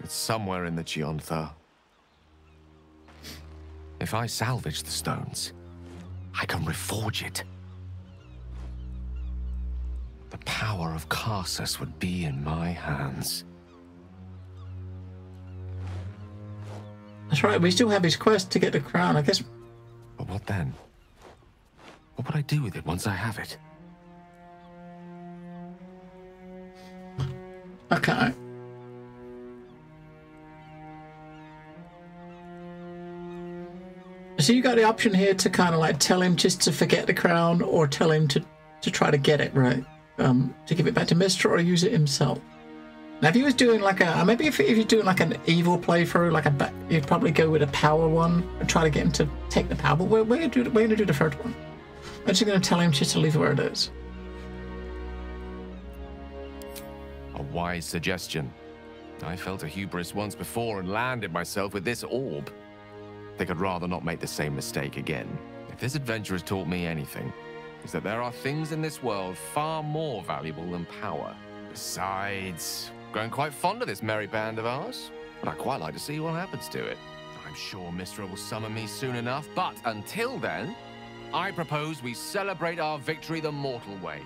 It's somewhere in the Giontha. If I salvage the stones, I can reforge it. The power of Karsus would be in my hands. That's right, we still have his quest to get the crown, I guess. But what then? What would I do with it once I have it? Okay. So you got the option here to kind of like tell him just to forget the crown, or tell him to try to get it, right? To give it back to Mr. or use it himself. Now, if he was doing like a, maybe if you're doing like an evil playthrough, like you'd probably go with a power one and try to get him to take the power. But we're going to do the third one. I'm just going to tell him just to leave it where it is. A wise suggestion. I felt a hubris once before and landed myself with this orb. I think I'd rather not make the same mistake again. If this adventure has taught me anything, it's that there are things in this world far more valuable than power. Besides, growing quite fond of this merry band of ours, but I'd quite like to see what happens to it. I'm sure Mistra will summon me soon enough, but until then, I propose we celebrate our victory the mortal way,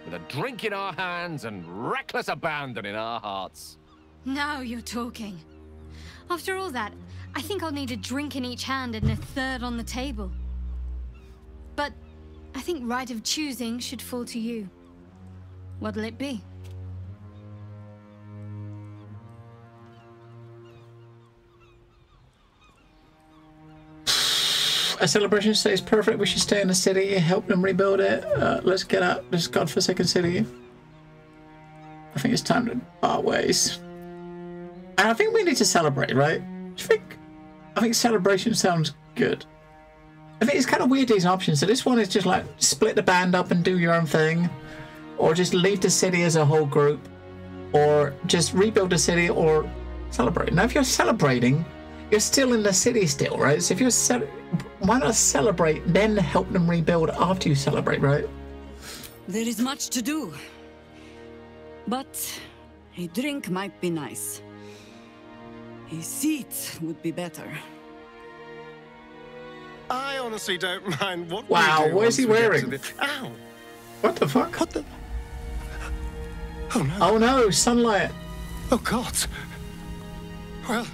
with a drink in our hands and reckless abandon in our hearts. Now you're talking. After all that, I think I'll need a drink in each hand and a third on the table. But I think right of choosing should fall to you. What'll it be? A celebration stays perfect. We should stay in the city, help them rebuild it. Let's get out this godforsaken city. I think it's time to part ways. And I think we need to celebrate, right? I think celebration sounds good. I think it's kind of weird, these options. So this one is just like split the band up and do your own thing, or just leave the city as a whole group, or just rebuild the city, or celebrate. Now, if you're celebrating, you're still in the city still, right? So if you're why not celebrate, then help them rebuild after you celebrate, right? There is much to do. But a drink might be nice. A seat would be better. I honestly don't mind what Wow, we do what is he once we get wearing? to the... Ow! What the fuck? What the... Oh no. Oh no, sunlight. Oh God. Well,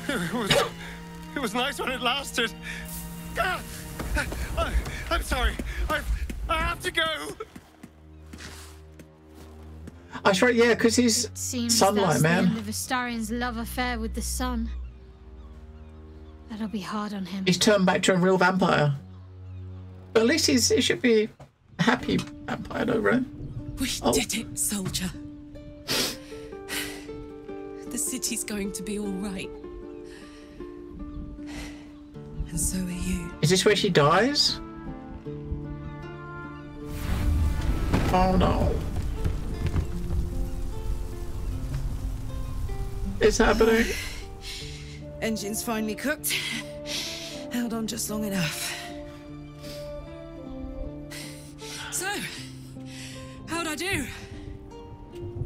it was nice when it lasted. Ah! I'm sorry. I have to go. That's right, yeah, because he's Seems sunlight, that's man. the end of Astarion's love affair with the sun. That'll be hard on him. He's turned back to a real vampire. But at least he should be a happy vampire, though, right? We did it, soldier. The city's going to be all right. And so are you. Is this where she dies? Oh no. It's happening. Engine's finally cooked. Held on just long enough. So, how'd I do?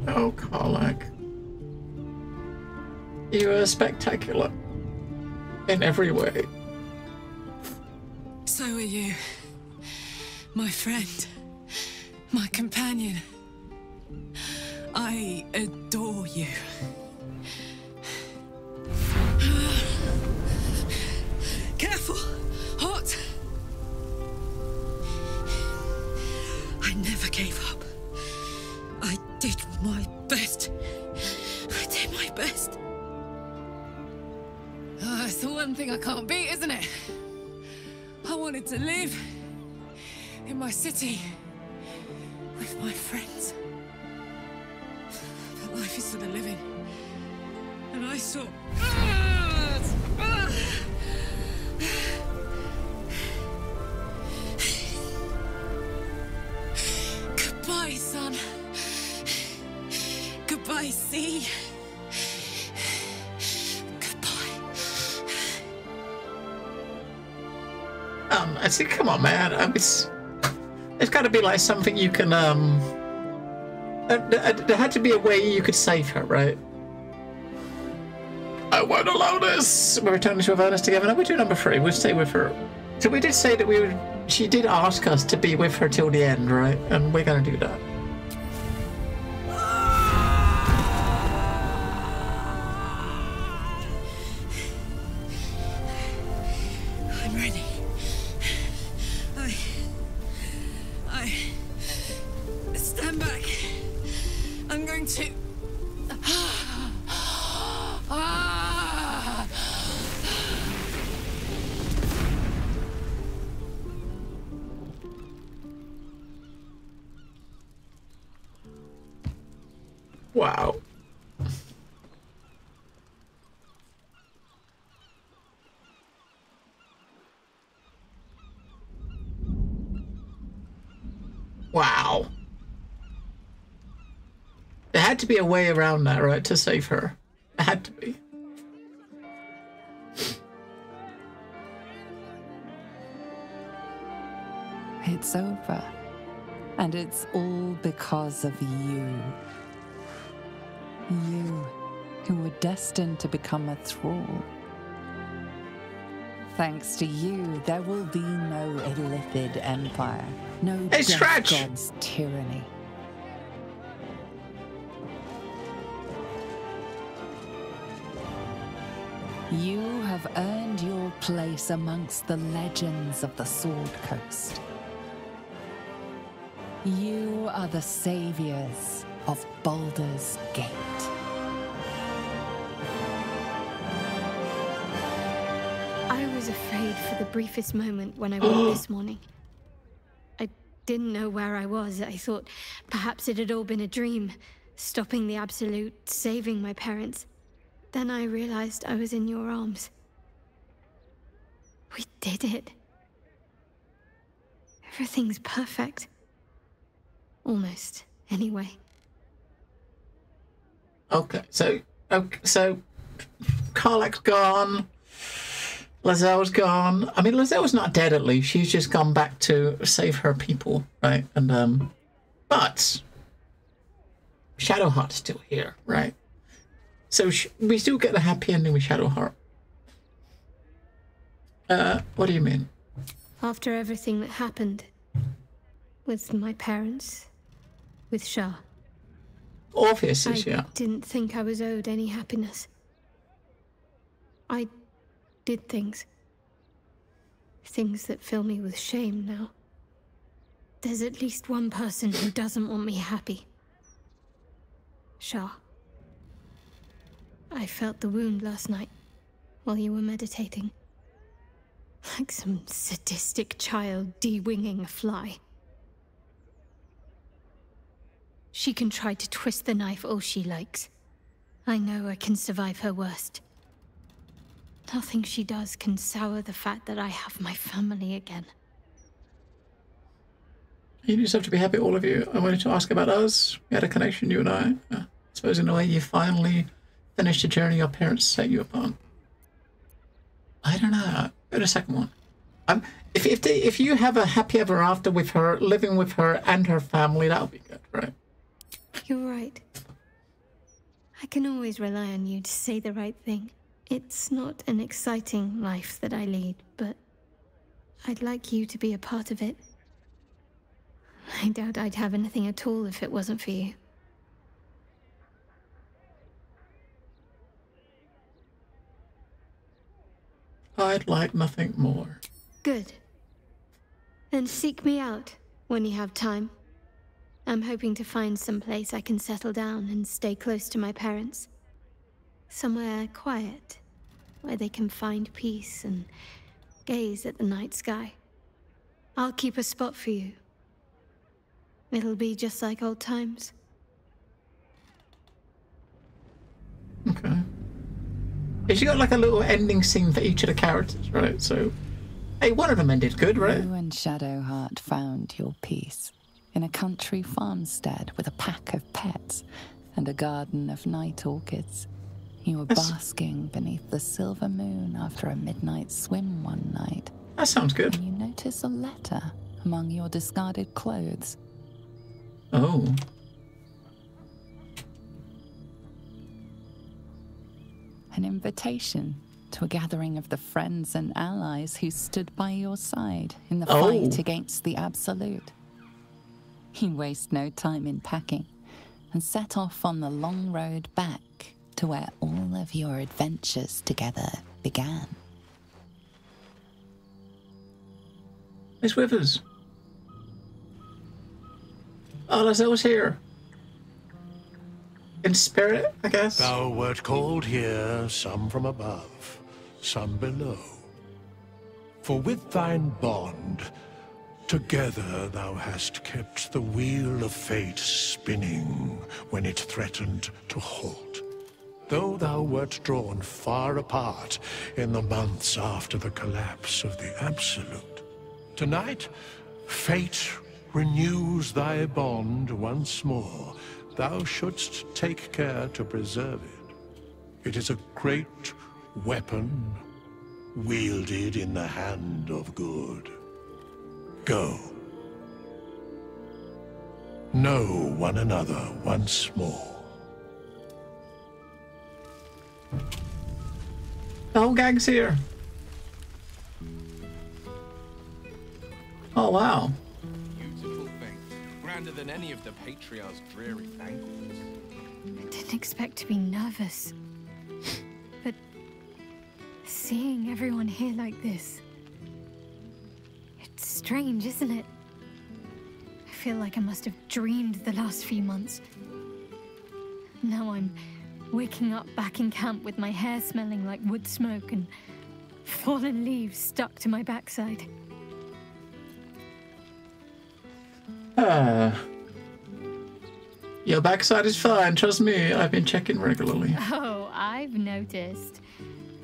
Oh, Karlach. You are spectacular. In every way. So are you. My friend. My companion. I adore you. Careful! Hot! I never gave up. I did my best. I did my best. It's the one thing I can't beat, isn't it? I wanted to live in my city with my friends. But life is for the living. And I saw... Goodbye, sun. Goodbye, sea. I see, come on, man. It's got to be like something you can, there had to be a way you could save her, right? I won't allow this. We're returning to Avernus together. No, we do number 3. We'll stay with her. So we did say that we would, she did ask us to be with her till the end, right? And we're going to do that. I'm ready. I stand back. I'm going to... Wow. Wow. There had to be a way around that, right, to save her. There had to be. It's over. And it's all because of you. You, who were destined to become a thrall. Thanks to you, there will be no Illithid Empire. No Death God's tyranny. You have earned your place amongst the legends of the Sword Coast. You are the saviors of Baldurs Gate. I was afraid for the briefest moment when I woke this morning. I didn't know where I was. I thought perhaps it had all been a dream, stopping the Absolute, saving my parents. Then I realized I was in your arms. We did it. Everything's perfect. Almost, anyway. Okay, so Karlach's gone. Lazelle's gone. I mean, Lazelle's not dead, at least. She's just gone back to save her people, right? And, but Shadowheart's still here, right? So we still get a happy ending with Shadowheart. What do you mean? After everything that happened with my parents, with Shah. Obviously, yeah. I didn't think I was owed any happiness. I did things that fill me with shame now. There's at least one person who doesn't want me happy. Shah. I felt the wound last night while you were meditating. Like some sadistic child de-winging a fly. She can try to twist the knife all she likes. I know I can survive her worst. Nothing she does can sour the fact that I have my family again. You just have to be happy, all of you. I wanted to ask about us. We had a connection, you and I. I suppose in a way you finally finished the journey your parents set you upon. I don't know. Go to the second one. If you have a happy ever after with her, living with her and her family, that'll be good, right? You're right. I can always rely on you to say the right thing. It's not an exciting life that I lead, but I'd like you to be a part of it. I doubt I'd have anything at all if it wasn't for you. I'd like nothing more. Good. Then seek me out when you have time. I'm hoping to find some place I can settle down and stay close to my parents. Somewhere quiet, where they can find peace and gaze at the night sky. I'll keep a spot for you. It'll be just like old times. Okay. Yeah, she got like a little ending scene for each of the characters, right? So, hey, one of them ended good, right? You and Shadowheart found your peace in a country farmstead with a pack of pets and a garden of night orchids. You were basking beneath the silver moon after a midnight swim one night. That sounds good. And you notice a letter among your discarded clothes. Oh. An invitation to a gathering of the friends and allies who stood by your side in the fight against the Absolute. You waste no time in packing and set off on the long road back to where all of your adventures together began. Miss Withers. Alazel's here. In spirit, I guess. Thou wert called here, some from above, some below. For with thine bond, together thou hast kept the wheel of fate spinning when it threatened to halt. Though thou wert drawn far apart in the months after the collapse of the Absolute, tonight, fate renews thy bond once more. Thou shouldst take care to preserve it. It is a great weapon, wielded in the hand of good. Go. Know one another once more. The whole gang's here. Oh, wow. Beautiful fate. Grander than any of the Patriarch's dreary banquets. I didn't expect to be nervous. But seeing everyone here like this, it's strange, isn't it? I feel like I must have dreamed the last few months. Now I'm waking up back in camp with my hair smelling like wood smoke and fallen leaves stuck to my backside. Your backside is fine, trust me. I've been checking regularly. Oh, I've noticed.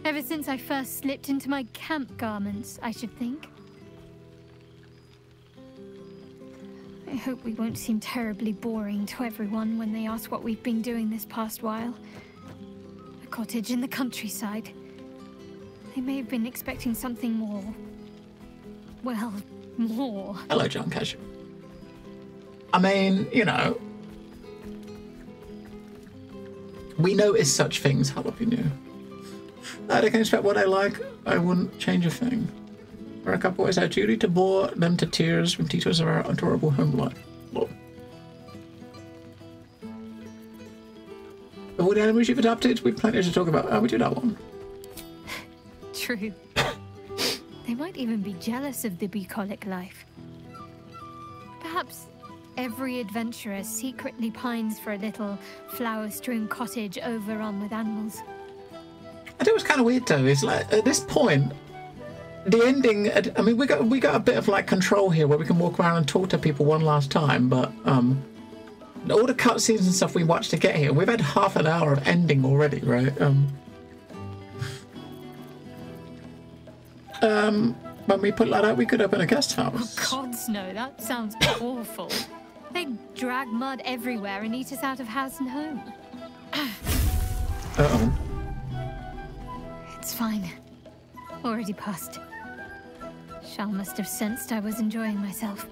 Ever since I first slipped into my camp garments, I should think. I hope we won't seem terribly boring to everyone when they ask what we've been doing this past while. A cottage in the countryside. They may have been expecting something more. Well, more. Hello, John Cash. I mean, you know, we notice such things, jalapeno. They can expect what I like. I wouldn't change a thing. For a couple is our duty to bore them to tears with details of our adorable home life. Lord. All the animals you've adopted, we've plenty to talk about. Oh, we do that one. True. They might even be jealous of the bucolic life. Perhaps every adventurer secretly pines for a little flower-strewn cottage overrun with animals. I think it was kind of weird though. It's like at this point, the ending. I mean, we got a bit of like control here where we can walk around and talk to people one last time, but all the cutscenes and stuff we watched to get here, we've had half an hour of ending already, right? When we put that out, we could open a guest house. Oh, gods no, that sounds awful. They'd drag mud everywhere and eat us out of house and home. Uh-oh. It's fine. Already passed. Shal must have sensed I was enjoying myself.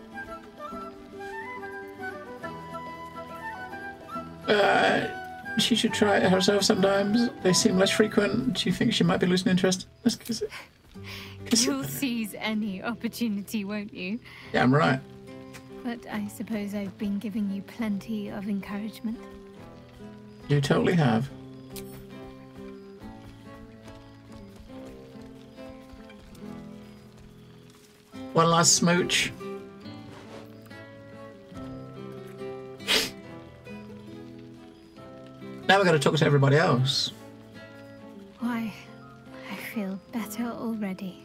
She should try it herself sometimes. They seem less frequent. Do you think she might be losing interest? You'll seize any opportunity, won't you? Yeah, I'm right. But I suppose I've been giving you plenty of encouragement. You totally have. One last smooch. Now we're going to talk to everybody else. Why, I feel better already.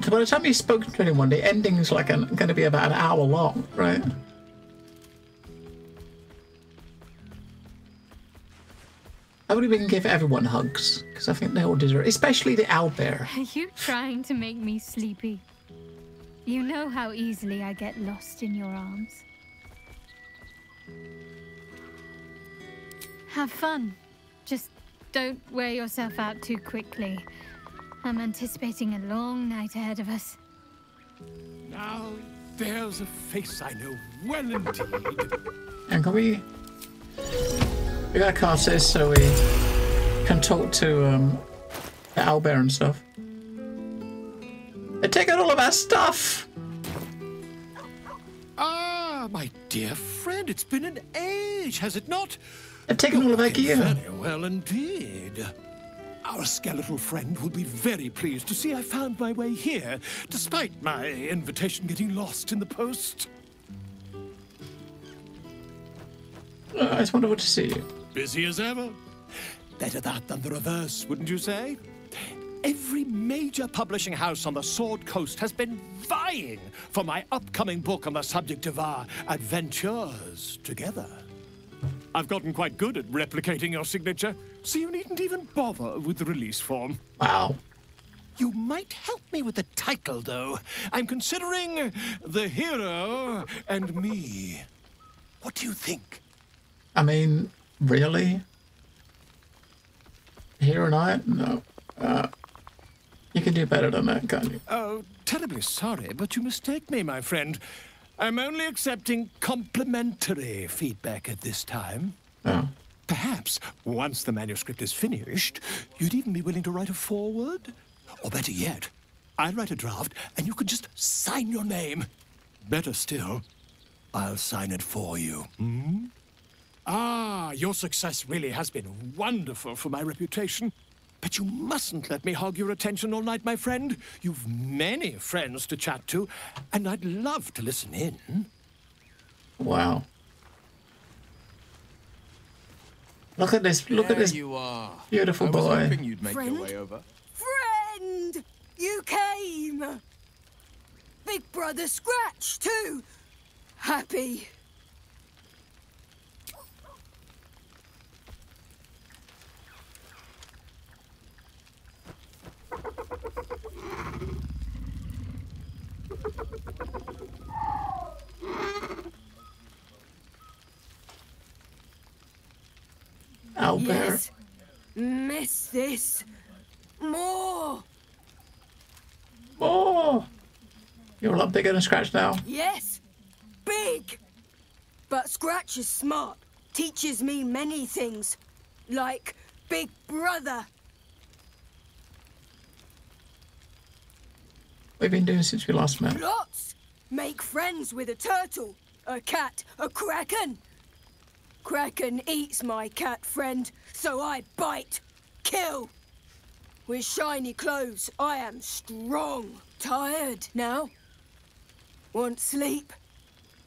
So by the time you've spoken to anyone, the ending's like going to be about an hour long, right? Hopefully we can give everyone hugs, because I think they all deserve it, especially the owlbear. Are you trying to make me sleepy? You know how easily I get lost in your arms. Have fun. Just don't wear yourself out too quickly. I'm anticipating a long night ahead of us. Now, there's a face I know well indeed. And can we gotta cast this so we can talk to the owlbear and stuff. They're taking all of our stuff! Ah, my dear friend, it's been an age, has it not? They're taking all of our gear. Very well indeed. Our skeletal friend will be very pleased to see I found my way here, despite my invitation getting lost in the post. It's wonderful to see you. Busy as ever. Better that than the reverse, wouldn't you say? Every major publishing house on the Sword Coast has been vying for my upcoming book on the subject of our adventures together. I've gotten quite good at replicating your signature, so you needn't even bother with the release form. Wow. You might help me with the title, though. I'm considering The Hero and Me. What do you think? I mean, really? Here and I? No. You can do better than that, can't you? Oh, terribly sorry, but you mistake me, my friend. I'm only accepting complimentary feedback at this time. Oh. Perhaps, once the manuscript is finished, you'd even be willing to write a foreword? Or better yet, I'll write a draft and you could just sign your name. Better still, I'll sign it for you. Hmm? Ah, your success really has been wonderful for my reputation. But you mustn't let me hog your attention all night, my friend. You've many friends to chat to, and I'd love to listen in. Wow. Look at this, look at this you are. beautiful boy. I was hoping you'd make your way over. Friend! You came! Big Brother Scratch, too! Happy. Owlbear. Yes. Miss this. More. More. You're a lot bigger than Scratch now. Yes. Big. big. But Scratch is smart. Teaches me many things. Like Big Brother. What have you been doing since we last met? Lots. Make friends with a turtle, a cat, a kraken. Kraken eats my cat friend, so I bite, kill. With shiny clothes, I am strong. Tired now. Want sleep.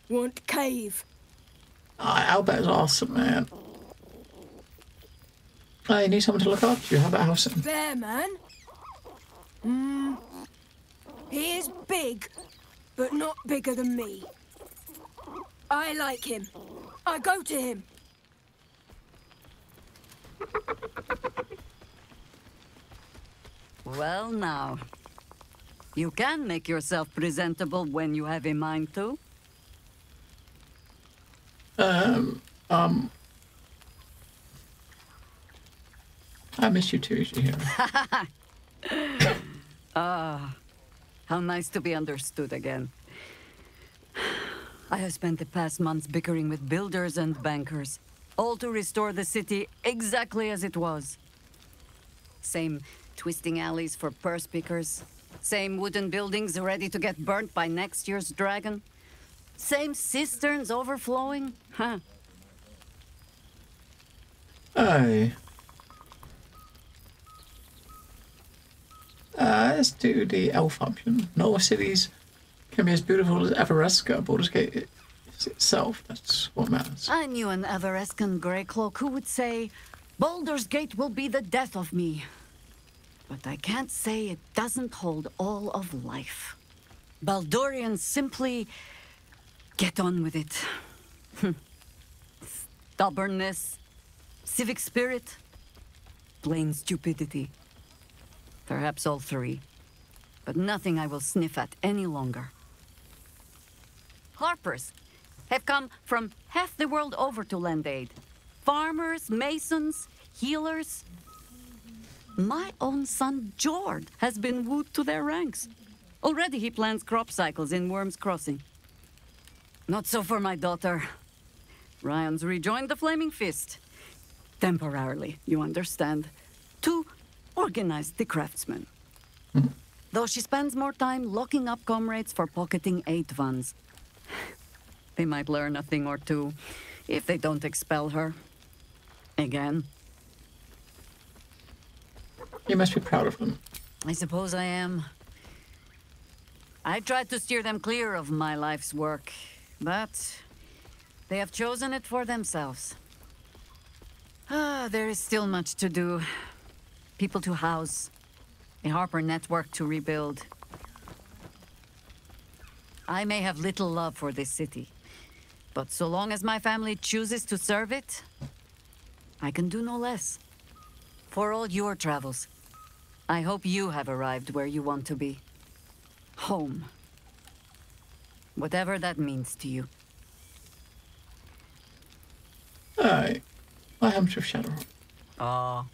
Want cave. Albert's awesome, man. You need someone to look after you. How about Alison? Bear man? He is big, but not bigger than me. I like him. I go to him. Well, now. You can make yourself presentable when you have a mind to. I miss you too, here. How nice to be understood again. I have spent the past months bickering with builders and bankers, all to restore the city exactly as it was. Same twisting alleys for purse pickers, same wooden buildings ready to get burnt by next year's dragon, same cisterns overflowing, huh? Aye. Let's do the elf option. No cities can be as beautiful as Everesca. Baldurs Gate is itself. That's what matters. I knew an Everescan Greycloak who would say, Baldur's Gate will be the death of me. But I can't say it doesn't hold all of life. Baldurians simply get on with it. Stubbornness, civic spirit, plain stupidity. Perhaps all three. But nothing I will sniff at any longer. Harpers have come from half the world over to lend aid. Farmers, masons, healers. My own son, Jord, has been wooed to their ranks. Already he plans crop cycles in Worm's Crossing. Not so for my daughter. Ryan's rejoined the Flaming Fist. Temporarily, you understand. To organize the craftsmen. Though she spends more time locking up comrades for pocketing aid funds. They might learn a thing or two if they don't expel her. Again. You must be proud of them. I suppose I am. I tried to steer them clear of my life's work, but they have chosen it for themselves. There is still much to do. People to house, a Harper network to rebuild. I may have little love for this city, but so long as my family chooses to serve it, I can do no less. For all your travels, I hope you have arrived where you want to be. Home. Whatever that means to you. Aye. I am of Shadowrun. Ah,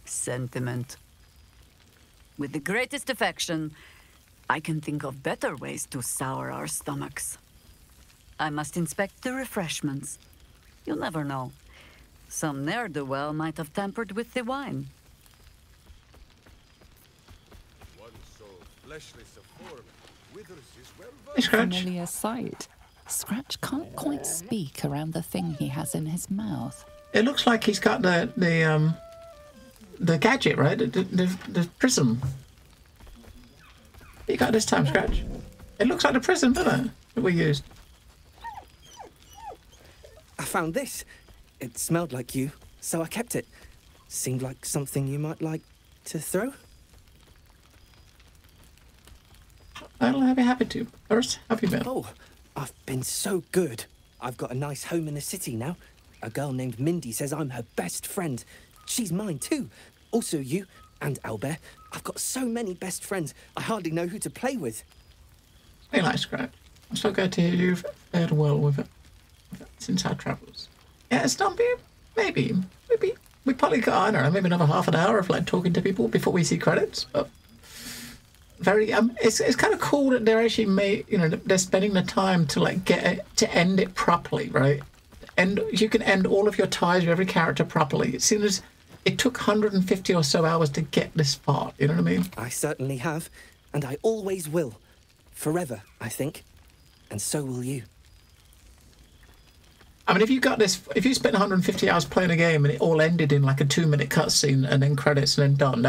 sentiment. With the greatest affection, I can think of better ways to sour our stomachs. I must inspect the refreshments. You'll never know. Some ne'er-do-well might have tampered with the wine. One so fleshless of form withers his well-versed. Hey, Scratch. Familiar sight. Scratch can't quite speak around the thing he has in his mouth. It looks like he's got the gadget, right? The prism. You got this time, Scratch. It looks like the prism, doesn't it? That we used. I found this. It smelled like you, so I kept it. Seemed like something you might like to throw. I'll be happy to. First, have you been? Oh, I've been so good. I've got a nice home in the city now. A girl named Mindy says I'm her best friend. She's mine too. Also you and Albert. I've got so many best friends, I hardly know who to play with. Very nice, Scratch. I'm so glad to hear you've fared well with it since our travels. Yeah, it's not maybe we probably got, I don't know, maybe another half an hour of like talking to people before we see credits, but very it's kind of cool that they're actually they're spending the time to like get it to end it properly, right? And you can end all of your ties with every character properly. It seems it took 150 or so hours to get this far. You know what I mean? I certainly have, and I always will, forever, I think, and so will you. I mean, if you spent 150 hours playing a game and it all ended in like a 2-minute cutscene and then credits and then done,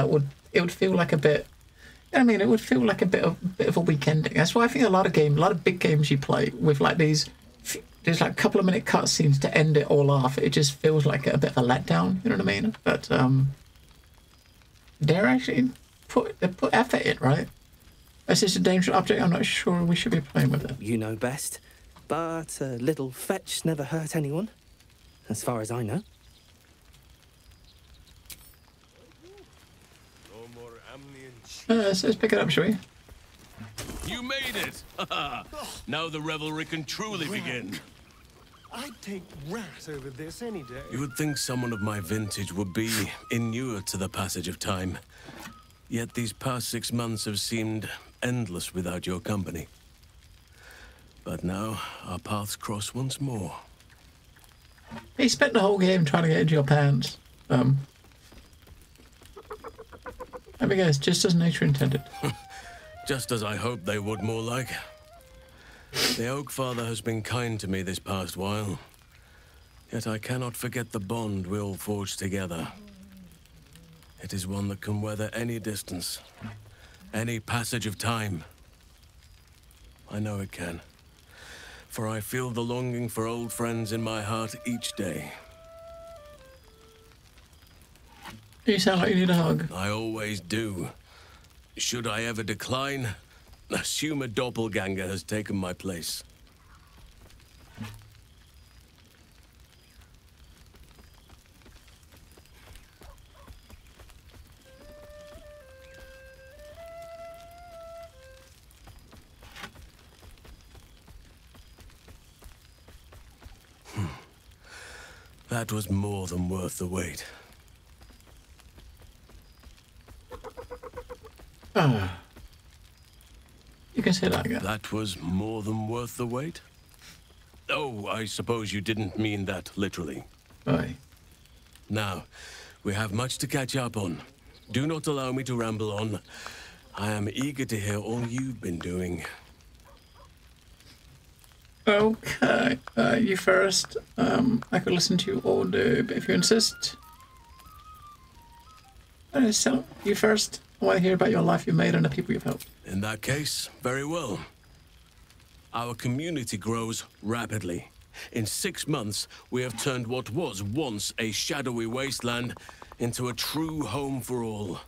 it would feel like a bit. I mean, it would feel like a bit of a weak ending. That's why I think a lot of big games you play with like there's like a couple of minute cutscenes to end it all off. It just feels like a bit of a letdown. You know what I mean? But they're actually put effort in, right? Is this a dangerous object? I'm not sure we should be playing with it. You know best. But a little fetch never hurt anyone, as far as I know. Let's pick it up, shall we? You made it! Now the revelry can truly begin. I'd take rat over this any day. You would think someone of my vintage would be inured to the passage of time. Yet these past 6 months have seemed endless without your company. But now, our paths cross once more. He spent the whole game trying to get into your pants. I guess, just as nature intended. Just as I hoped they would, more like. The Oak Father has been kind to me this past while. Yet I cannot forget the bond we all forged together. It is one that can weather any distance, any passage of time. I know it can. For I feel the longing for old friends in my heart each day. You sound like you need a hug. I always do. Should I ever decline, assume a doppelganger has taken my place. That was more than worth the wait. You can say that again. That was more than worth the wait? Oh, I suppose you didn't mean that literally. Aye. Now, we have much to catch up on. Do not allow me to ramble on. I am eager to hear all you've been doing. Okay, you first. I could listen to you all day, but if you insist. So, you first. I want to hear about your life you've made and the people you've helped. In that case, very well. Our community grows rapidly. In 6 months, we have turned what was once a shadowy wasteland into a true home for all.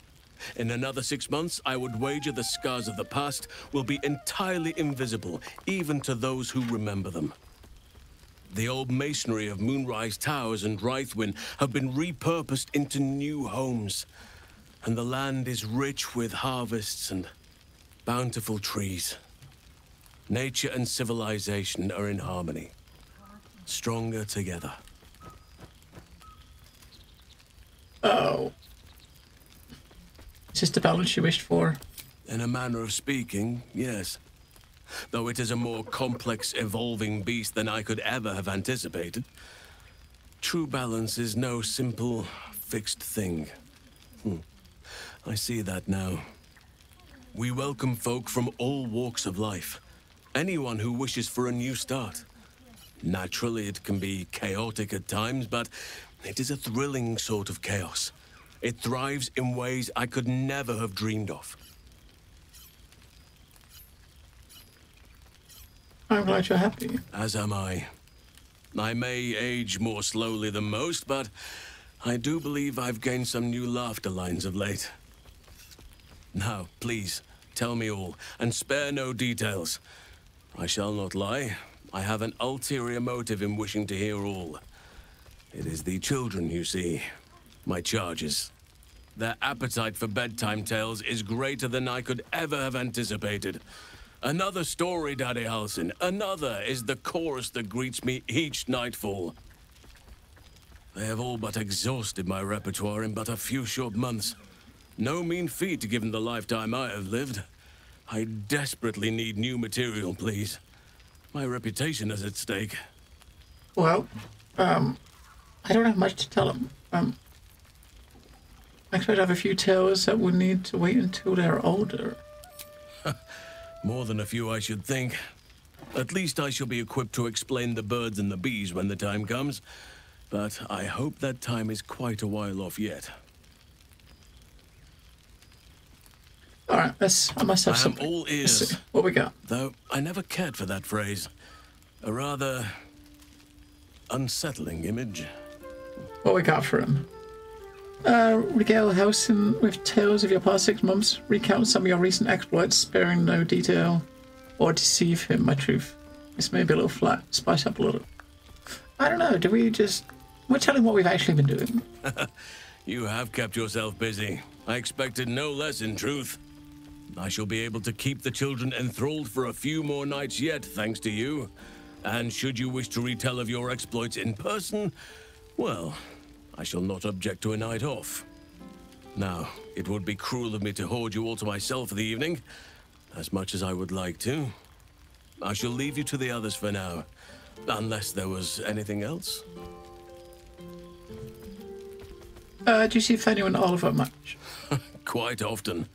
In another 6 months, I would wager the scars of the past will be entirely invisible, even to those who remember them. The old masonry of Moonrise Towers and Rythwin have been repurposed into new homes, and the land is rich with harvests and bountiful trees. Nature and civilization are in harmony, stronger together. Oh. Is this the balance you wished for? In a manner of speaking, yes. Though it is a more complex, evolving beast than I could ever have anticipated. True balance is no simple, fixed thing. I see that now. We welcome folk from all walks of life. Anyone who wishes for a new start. Naturally, it can be chaotic at times, but it is a thrilling sort of chaos. It thrives in ways I could never have dreamed of. I'm glad you're happy. As am I. I may age more slowly than most, but I do believe I've gained some new laughter lines of late. Now, please, tell me all, and spare no details. I shall not lie. I have an ulterior motive in wishing to hear all. It is the children, you see. My charges. Their appetite for bedtime tales is greater than I could ever have anticipated. Another story, Daddy Halsin. Another is the chorus that greets me each nightfall. They have all but exhausted my repertoire in but a few short months. No mean feat given the lifetime I have lived. I desperately need new material, please. My reputation is at stake. Well, I don't have much to tell them. I expect I have a few tales that will need to wait until they're older. More than a few, I should think. At least I shall be equipped to explain the birds and the bees when the time comes. But I hope that time is quite a while off yet. Alright, I must have something. I'm all ears. What we got? Though I never cared for that phrase. A rather unsettling image. What we got for him? Regale Helsing with tales of your past 6 months. Recount some of your recent exploits, sparing no detail. Or deceive him, my truth. This may be a little flat. Spice up a little. I don't know, do we just... We're telling what we've actually been doing. You have kept yourself busy. I expected no less, in truth. I shall be able to keep the children enthralled for a few more nights yet, thanks to you. And should you wish to retell of your exploits in person, well, I shall not object to a night off. Now, it would be cruel of me to hoard you all to myself for the evening, as much as I would like to. I shall leave you to the others for now, unless there was anything else. Do you see Fanny and Oliver much? Quite often.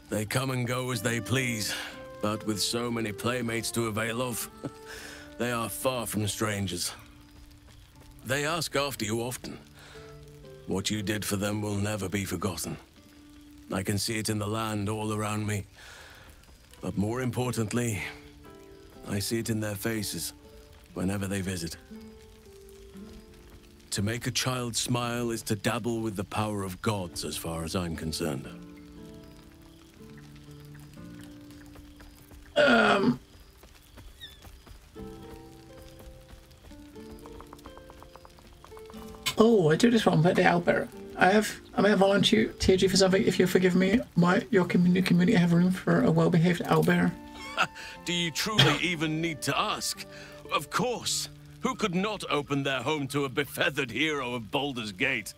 They come and go as they please, but with so many playmates to avail of, they are far from strangers. They ask after you often. What you did for them will never be forgotten. I can see it in the land all around me. But more importantly, I see it in their faces whenever they visit. To make a child smile is to dabble with the power of gods, as far as I'm concerned. Oh, I do this wrong, but the owlbearer. I may have volunteered you for something. If you forgive me, might your community have room for a well-behaved owlbearer? Do you truly even need to ask? Of course. Who could not open their home to a befeathered hero of Baldurs Gate?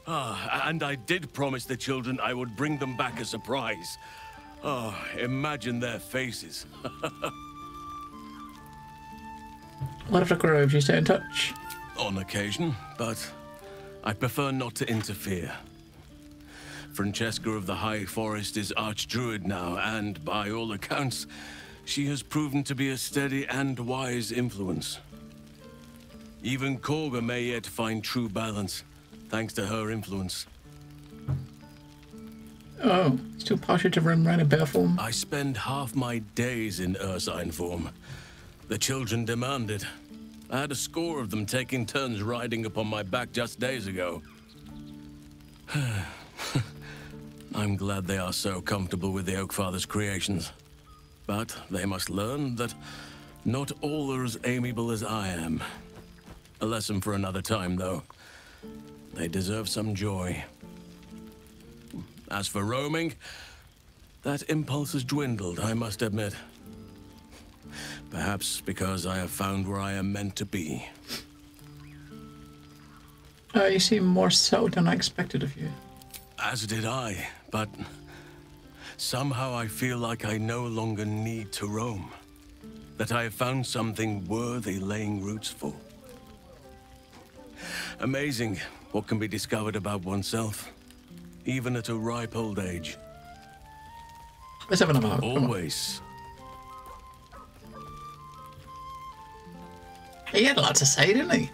And I did promise the children I would bring them back a surprise. Oh, imagine their faces. What of the Grove? You stay in touch? On occasion, but I prefer not to interfere. Francesca of the High Forest is Archdruid now, and by all accounts, she has proven to be a steady and wise influence. Even Korga may yet find true balance, thanks to her influence. Oh, still partial to run around in bear form? I spend half my days in Ursine form. The children demand it. I had a score of them taking turns riding upon my back just days ago. I'm glad they are so comfortable with the Oakfather's creations. But they must learn that not all are as amiable as I am. A lesson for another time, though. They deserve some joy. As for roaming, that impulse has dwindled, I must admit. Perhaps because I have found where I am meant to be. You seem more settled than I expected of you. As did I, but somehow I feel like I no longer need to roam. That I have found something worthy laying roots for. Amazing what can be discovered about oneself, even at a ripe old age. Let's have another. Always. He had a lot to say, didn't he?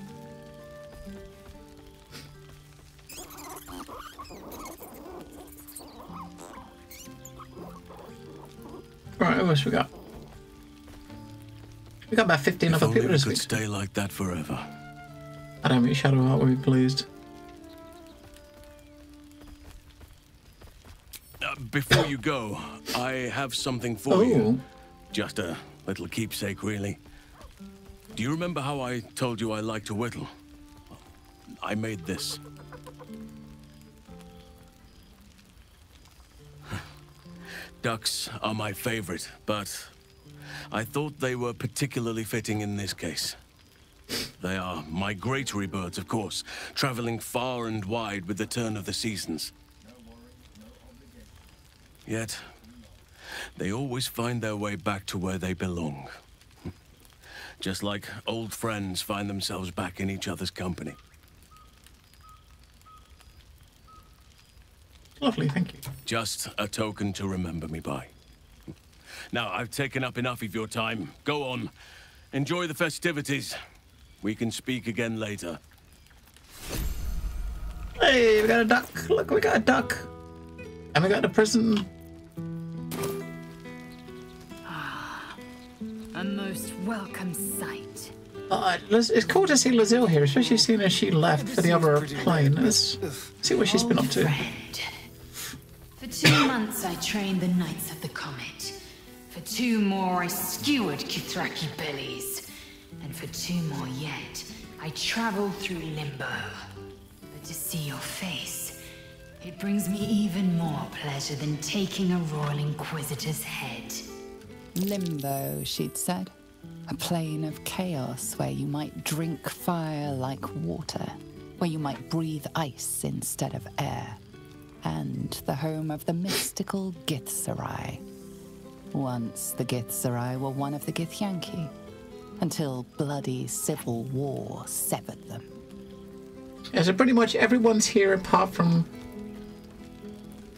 Right, what else we got? We got about 15 other people this week. If only we could stay like that forever. I don't mean Shadowheart will be pleased. Before you go, I have something for you. Just a little keepsake, really. Do you remember how I told you I like to whittle? I made this. Ducks are my favorite, but I thought they were particularly fitting in this case. They are migratory birds, of course, traveling far and wide with the turn of the seasons. Yet, they always find their way back to where they belong. Just like old friends find themselves back in each other's company. Lovely, thank you. Just a token to remember me by. Now, I've taken up enough of your time. Go on. Enjoy the festivities. We can speak again later. Hey, we got a duck. Look, we got a duck. And we got a prison. A most welcome sight. It's cool to see Lazille here, especially seeing as she left for the other plane. Let's see what she's been up to. For 2 months I trained the Knights of the Comet. For 2 more I skewered Kithraki bellies. And for 2 more yet, I traveled through Limbo. But to see your face, it brings me even more pleasure than taking a Royal Inquisitor's head. Limbo, she'd said. A plane of chaos where you might drink fire like water, where you might breathe ice instead of air. And the home of the mystical Githzerai. Once the Githzerai were one of the Githyanki, until bloody civil war severed them. Yeah, so pretty much everyone's here apart from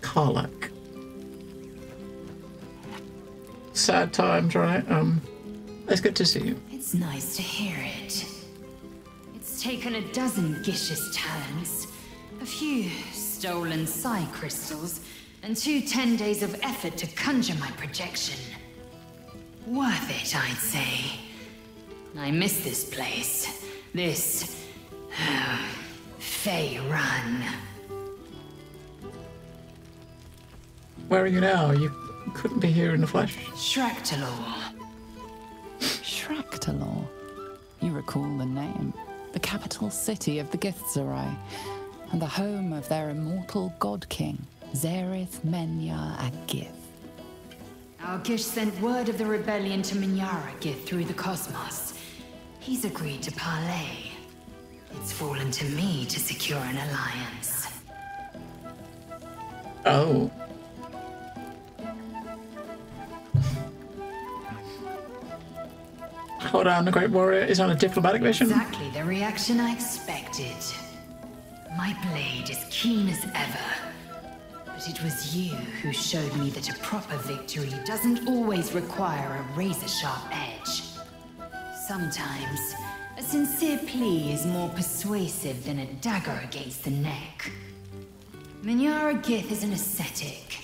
Karlach. Sad times, right? It's good to see you. It's nice to hear it. It's taken a dozen Gish's talents, a few stolen psi crystals, and 2 10 days of effort to conjure my projection. Worth it, I'd say. I miss this place. This... Fey Run. Where are you now? You couldn't be here in the flesh. Shractalor. Shractalor. You recall the name. The capital city of the Githzerai, and the home of their immortal god king, Zareth Menyar Agith. Our Gish sent word of the rebellion to Minyar Agith through the cosmos. He's agreed to parley. It's fallen to me to secure an alliance. Oh. Hold on, the Great Warrior is on a diplomatic mission. Exactly the reaction I expected. My blade is keen as ever. But it was you who showed me that a proper victory doesn't always require a razor-sharp edge. Sometimes, a sincere plea is more persuasive than a dagger against the neck. Minyar Agith is an ascetic.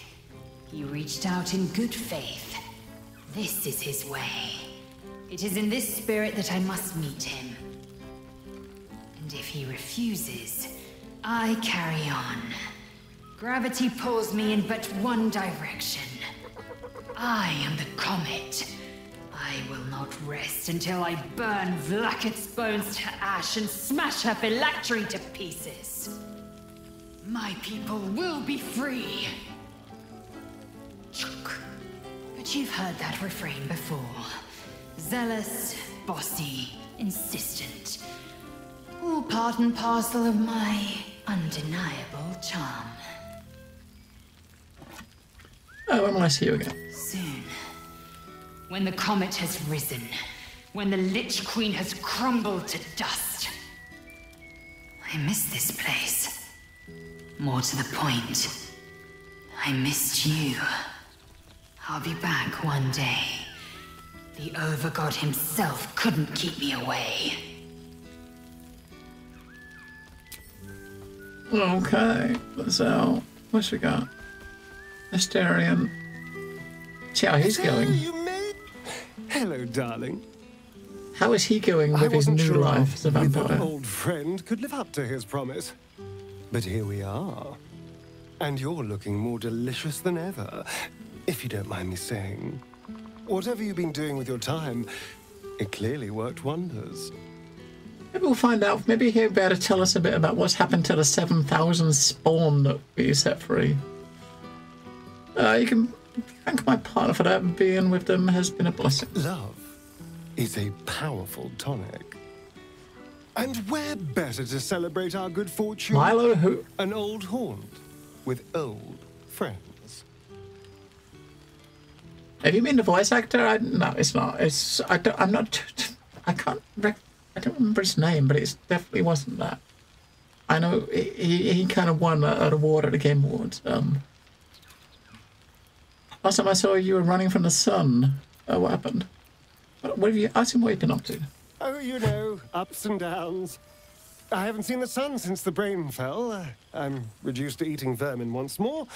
He reached out in good faith. This is his way. It is in this spirit that I must meet him. And if he refuses, I carry on. Gravity pulls me in but one direction. I am the comet. I will not rest until I burn Vlaakith's bones to ash and smash her phylactery to pieces. My people will be free. But you've heard that refrain before. Zealous, bossy, insistent. All part and parcel of my undeniable charm. Oh, when will I see you again? Soon. When the comet has risen. When the Lich Queen has crumbled to dust. I miss this place. More to the point, I missed you. I'll be back one day. The Overgod himself couldn't keep me away. Okay, so what's we got? Mysterian. See how he's going. Hello, darling. How is he going with his new life as a vampire? An old friend could live up to his promise. But here we are. And you're looking more delicious than ever, if you don't mind me saying. Whatever you've been doing with your time, it clearly worked wonders. Maybe we'll find out. Maybe he'll be able to tell us a bit about what's happened to the 7,000 spawn that we set free. You can thank my partner for that. Being with them has been a blessing. Love is a powerful tonic. And where better to celebrate our good fortune? Milo who? An old haunt with old friends. Have you mean the voice actor? No, it's not. It's I don't remember his name, but it definitely wasn't that. I know he kind of won an award at the Game Awards. Last time I saw you were running from the sun. What happened? What have you? Ask him what you've been up to. Oh, you know, ups and downs. I haven't seen the sun since the brain fell. I'm reduced to eating vermin once more,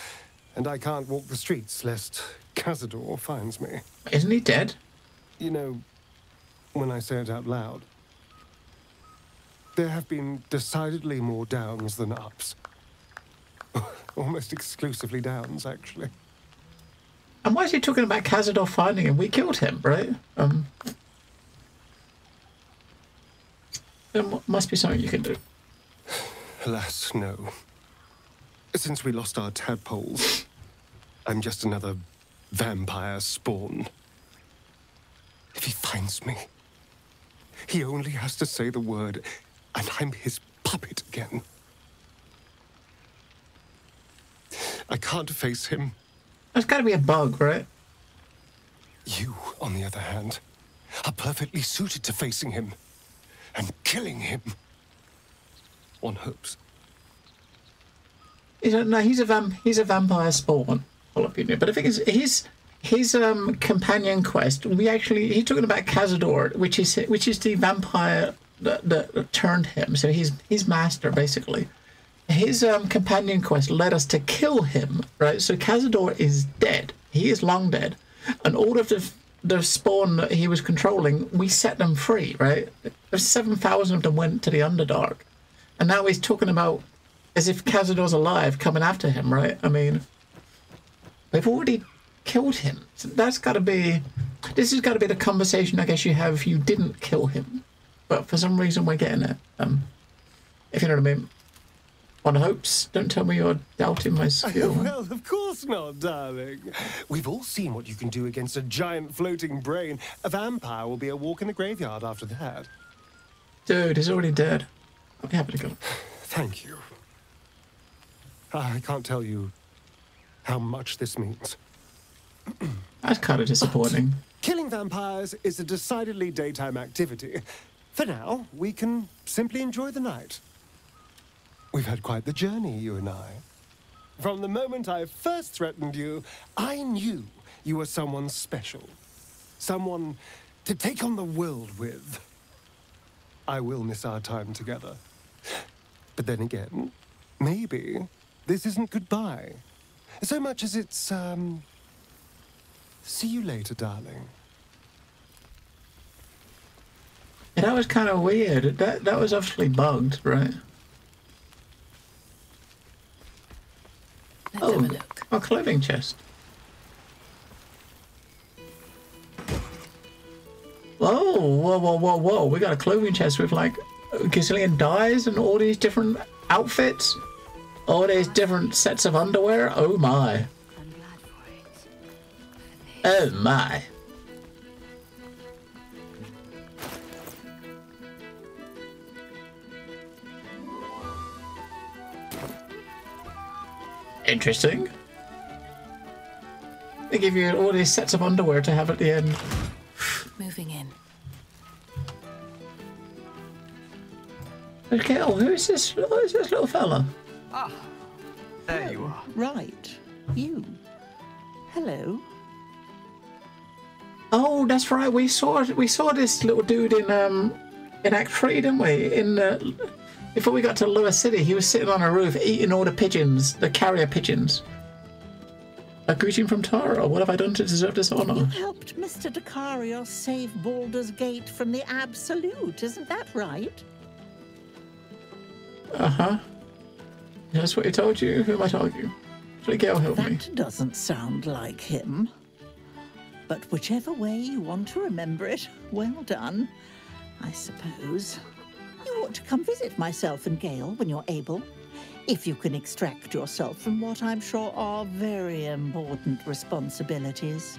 and I can't walk the streets lest Cazador finds me. Isn't he dead? You know, when I say it out loud, there have been decidedly more downs than ups. Almost exclusively downs, actually. And why is he talking about Cazador finding him? We killed him, right? There must be something you can do. Alas, no. Since we lost our tadpoles, I'm just another vampire spawn. If he finds me, he only has to say the word, and I'm his puppet again. I can't face him. That's got to be a bug, right? You, on the other hand, are perfectly suited to facing him and killing him. One hopes. No, he's a vampire spawn, full opinion. But I think his companion quest. He's talking about Cazador, which is the vampire that turned him. So he's master basically. His companion quest led us to kill him, right? So Cazador is dead. He is long dead, and all of the spawn that he was controlling, we set them free, right? There's 7,000 of them went to the Underdark, and now he's talking about as if Cazador's alive, coming after him, right? I mean, they've already killed him. So this has got to be the conversation I guess you have if you didn't kill him, but for some reason we're getting it. If you know what I mean. One hopes. Don't tell me you're doubting my skill. Well, of course not, darling. We've all seen what you can do against a giant floating brain. A vampire will be a walk in the graveyard after that. Dude, he's already dead. I'll be happy to go. Thank you. I can't tell you how much this means. That's kind of disappointing. But killing vampires is a decidedly daytime activity. For now, we can simply enjoy the night. We've had quite the journey, you and I. From the moment I first threatened you, I knew you were someone special. Someone to take on the world with. I will miss our time together. But then again, maybe this isn't goodbye. So much as it's, see you later, darling. Yeah, that was kind of weird. That was obviously bugged, right? Let's have a look. A clothing chest. Whoa. We got a clothing chest with like a gazillion dyes and all these different outfits. All these different sets of underwear. Oh my. Oh my. Interesting. They give you all these sets of underwear to have at the end. Moving in. Okay, who is this? Who is this little fella? Ah, there you are. Right, you. Hello. Oh, that's right. We saw this little dude in Act 3, didn't we? Before we got to Lower City, he was sitting on a roof eating all the pigeons, the carrier pigeons. A greeting from Tara. What have I done to deserve this honor? You helped Mr. Dicarios save Baldurs Gate from the Absolute, isn't that right? Uh-huh. That's what he told you. Who am I talking? Actually, Gale helped me. That doesn't sound like him. But whichever way you want to remember it, well done, I suppose. You ought to come visit myself and Gale when you're able, if you can extract yourself from what I'm sure are very important responsibilities.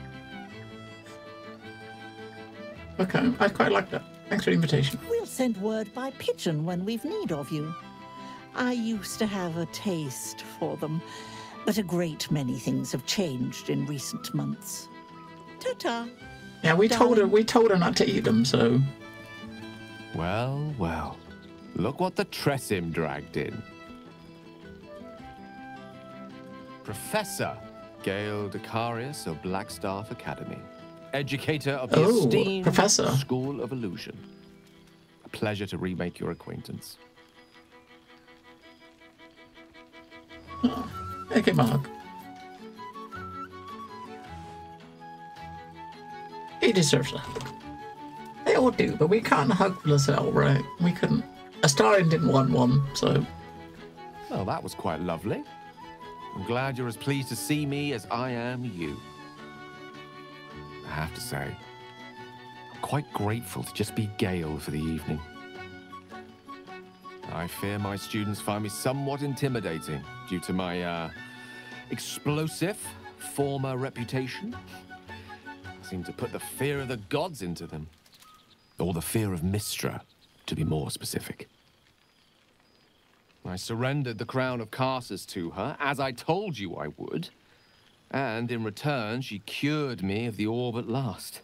Okay, I quite like that. Thanks for the invitation. We'll send word by pigeon when we've need of you. I used to have a taste for them, but a great many things have changed in recent months. Ta-ta. Yeah, we told her not to eat them, so. Well, well. Look what the Tressim dragged in. Professor Gale Decarius of Blackstaff Academy. Educator of the esteemed Professor. School of Illusion. A pleasure to remake your acquaintance. Okay, Mark. He deserves a hug. They all do, but we can't hug Lizelle, right? We couldn't. Astarion didn't want one, so. Well, that was quite lovely. I'm glad you're as pleased to see me as I am you. I have to say, I'm quite grateful to just be Gale for the evening. I fear my students find me somewhat intimidating due to my, explosive former reputation. I seem to put the fear of the gods into them. Or the fear of Mystra, to be more specific. I surrendered the crown of Carsus to her, as I told you I would. And in return, she cured me of the orb at last.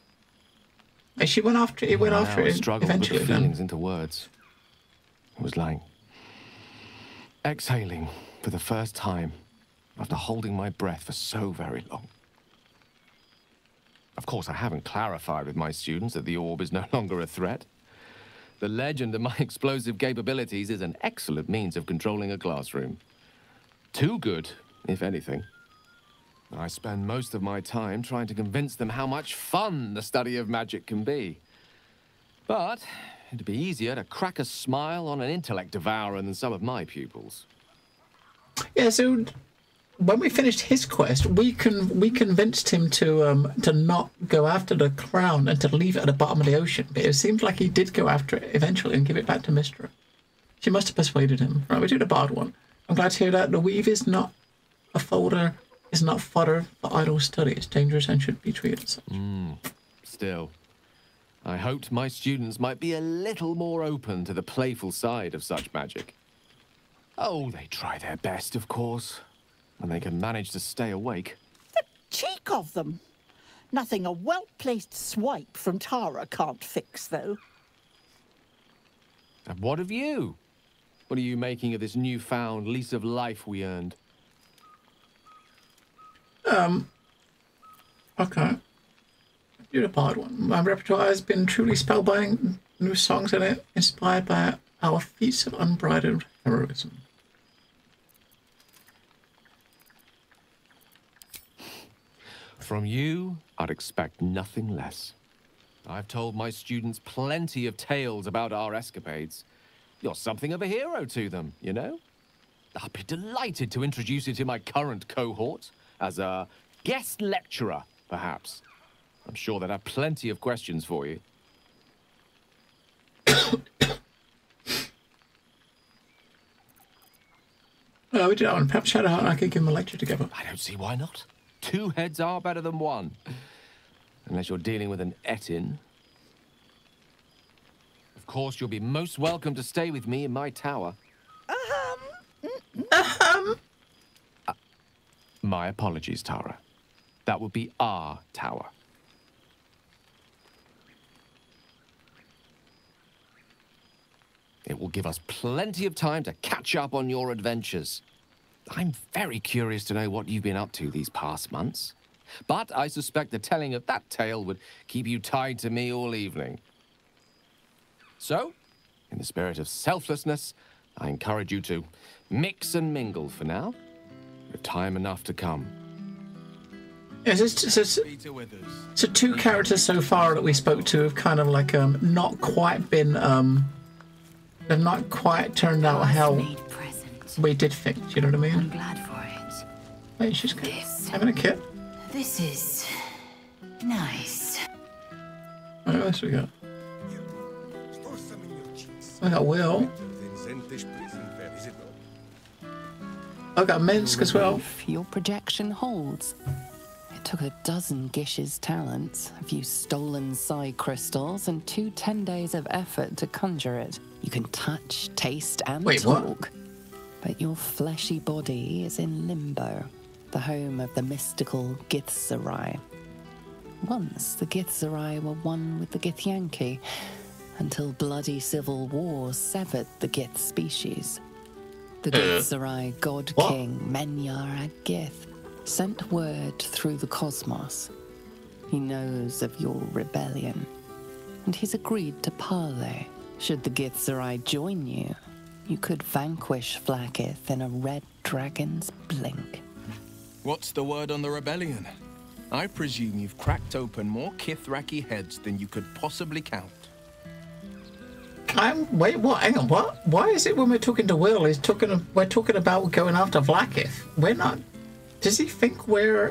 And she went after it. Went after it struggled eventually. with feelings into words. It was like exhaling for the first time after holding my breath for so very long. Of course, I haven't clarified with my students that the orb is no longer a threat. The legend of my explosive capabilities is an excellent means of controlling a classroom. Too good, if anything. I spend most of my time trying to convince them how much fun the study of magic can be. But it'd be easier to crack a smile on an intellect devourer than some of my pupils. Yeah, so when we finished his quest, we convinced him to not go after the crown and to leave it at the bottom of the ocean. But it seems like he did go after it eventually and give it back to Mystra. She must have persuaded him. Right, we do the bard one. I'm glad to hear that the weave is not a folder, is not fodder for idle study. It's dangerous and should be treated as such. Still, I hoped my students might be a little more open to the playful side of such magic. Oh, they try their best, of course. And they can manage to stay awake. The cheek of them! Nothing a well-placed swipe from Tara can't fix, though. And what of you? What are you making of this newfound lease of life we earned? Okay. Do the bard one. My repertoire has been truly spellbinding. New songs in it, inspired by our feats of unbridled heroism. From you, I'd expect nothing less. I've told my students plenty of tales about our escapades. You're something of a hero to them, you know? I'd be delighted to introduce you to my current cohort as a guest lecturer, perhaps. I'm sure they'd have plenty of questions for you. We did that one. Perhaps Shadowheart and I could give him a lecture together. I don't see why not. 2 heads are better than 1. Unless you're dealing with an Etin. Of course, you'll be most welcome to stay with me in my tower. My apologies, Tara. That would be our tower. It will give us plenty of time to catch up on your adventures. I'm very curious to know what you've been up to these past months. But I suspect the telling of that tale would keep you tied to me all evening. So, in the spirit of selflessness, I encourage you to mix and mingle for now, with time enough to come. Yeah, so 2 characters so far that we spoke to have kind of like not quite been they've not quite turned out how we did think. Do you know what I mean? I'm glad for it. Wait, she's having a kid. This is nice. What else we got? I got Will. I got Minsk as well. Your projection holds. It took a dozen Gish's talents, a few stolen psi crystals, and 2 10 days of effort to conjure it. You can touch, taste, and talk. But your fleshy body is in limbo, the home of the mystical Githzerai. Once the Githzerai were one with the Githyanki, until bloody civil war severed the Gith species. The Githzerai god king Menyar Ag-Gith sent word through the cosmos. He knows of your rebellion, and he's agreed to parley. Should the Githzerai join you, you could vanquish Vlaakith in a red dragon's blink. What's the word on the rebellion? I presume you've cracked open more Kithraki heads than you could possibly count. Wait, what? Hang on, what? Why is it when we're talking to Will, we're talking about going after Vlaakith? We're not... Does he think we're,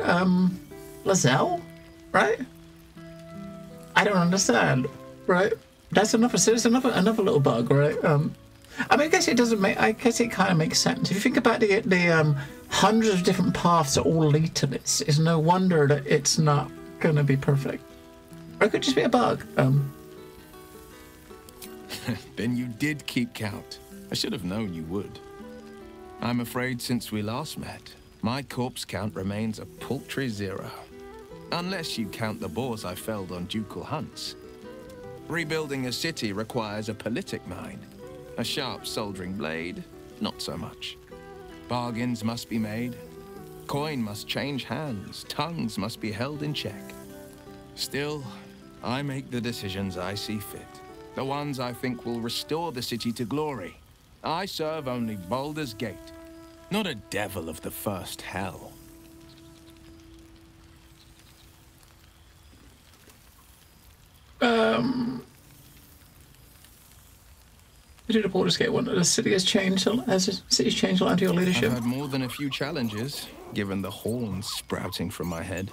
Lizelle? Right? I don't understand, right? That's another little bug, right? I mean, I guess it doesn't make... I guess it kind of makes sense. If you think about the hundreds of different paths that all lead to this, it's no wonder that it's not going to be perfect. Or it could just be a bug. Then you did keep count. I should have known you would. I'm afraid since we last met, my corpse count remains a paltry 0. Unless you count the boars I felled on ducal hunts. Rebuilding a city requires a politic mind. A sharp soldering blade, not so much. Bargains must be made. Coin must change hands. Tongues must be held in check. Still, I make the decisions I see fit. The ones I think will restore the city to glory. I serve only Baldurs Gate, not a devil of the first hell. Did the Baldurs Gate one? The city has changed. Has the city's changed a lot under your leadership? I've had more than a few challenges, given the horns sprouting from my head.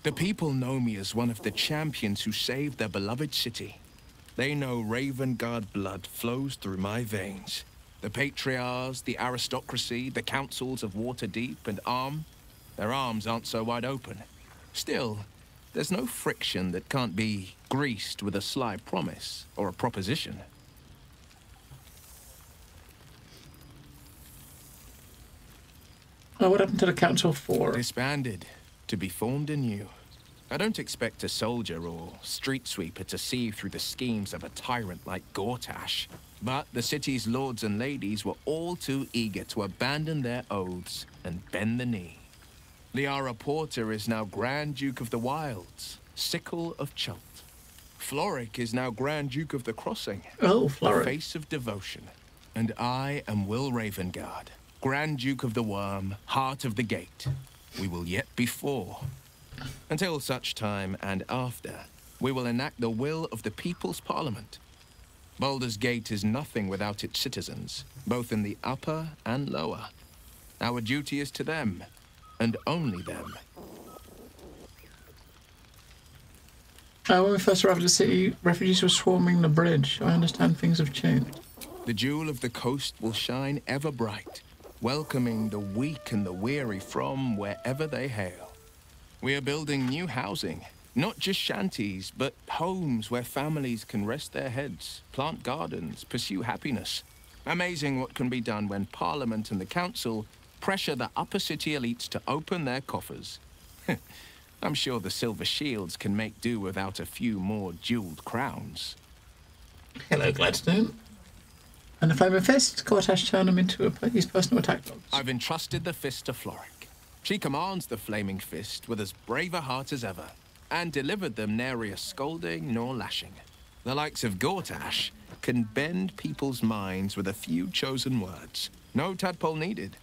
The people know me as one of the champions who saved their beloved city. They know Ravengard blood flows through my veins. The patriarchs, the aristocracy, the councils of Waterdeep and Arm, their arms aren't so wide open. Still, there's no friction that can't be greased with a sly promise or a proposition. Oh, what happened to the Council 4? Disbanded, to be formed anew. I don't expect a soldier or street sweeper to see through the schemes of a tyrant like Gortash. But the city's lords and ladies were all too eager to abandon their oaths and bend the knee. Liara Porter is now Grand Duke of the Wilds, Sickle of Chult. Floric is now Grand Duke of the Crossing, the face of devotion. And I am Will Ravengard, Grand Duke of the Worm, Heart of the Gate. We will yet be 4. Until such time and after, we will enact the will of the People's Parliament. Baldurs Gate is nothing without its citizens, both in the upper and lower. Our duty is to them, and only them. When we first arrived at the city, refugees were swarming the bridge. I understand things have changed. The jewel of the coast will shine ever bright, welcoming the weak and the weary from wherever they hail. We are building new housing, not just shanties, but homes where families can rest their heads, plant gardens, pursue happiness. Amazing what can be done when Parliament and the Council pressure the upper city elites to open their coffers. I'm sure the Silver Shields can make do without a few more jeweled crowns. Hello, Gladstone. And the Flaming Fist, Gortash turned him into his personal attack dogs. I've entrusted the fist to Floric. She commands the Flaming Fist with as brave a heart as ever, and delivered them nary a scolding nor lashing. The likes of Gortash can bend people's minds with a few chosen words. No tadpole needed.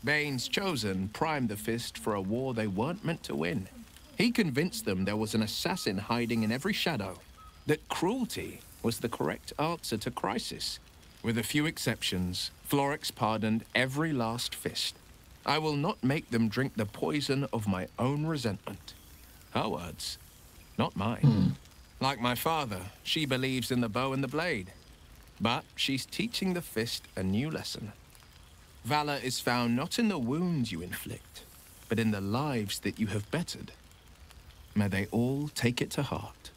Bane's Chosen primed the Fist for a war they weren't meant to win. He convinced them there was an assassin hiding in every shadow, that cruelty was the correct answer to crisis. With a few exceptions, Florix pardoned every last Fist. I will not make them drink the poison of my own resentment. Her words, not mine. Like my father, she believes in the bow and the blade. But she's teaching the Fist a new lesson. Valor is found not in the wounds you inflict, but in the lives that you have bettered. May they all take it to heart.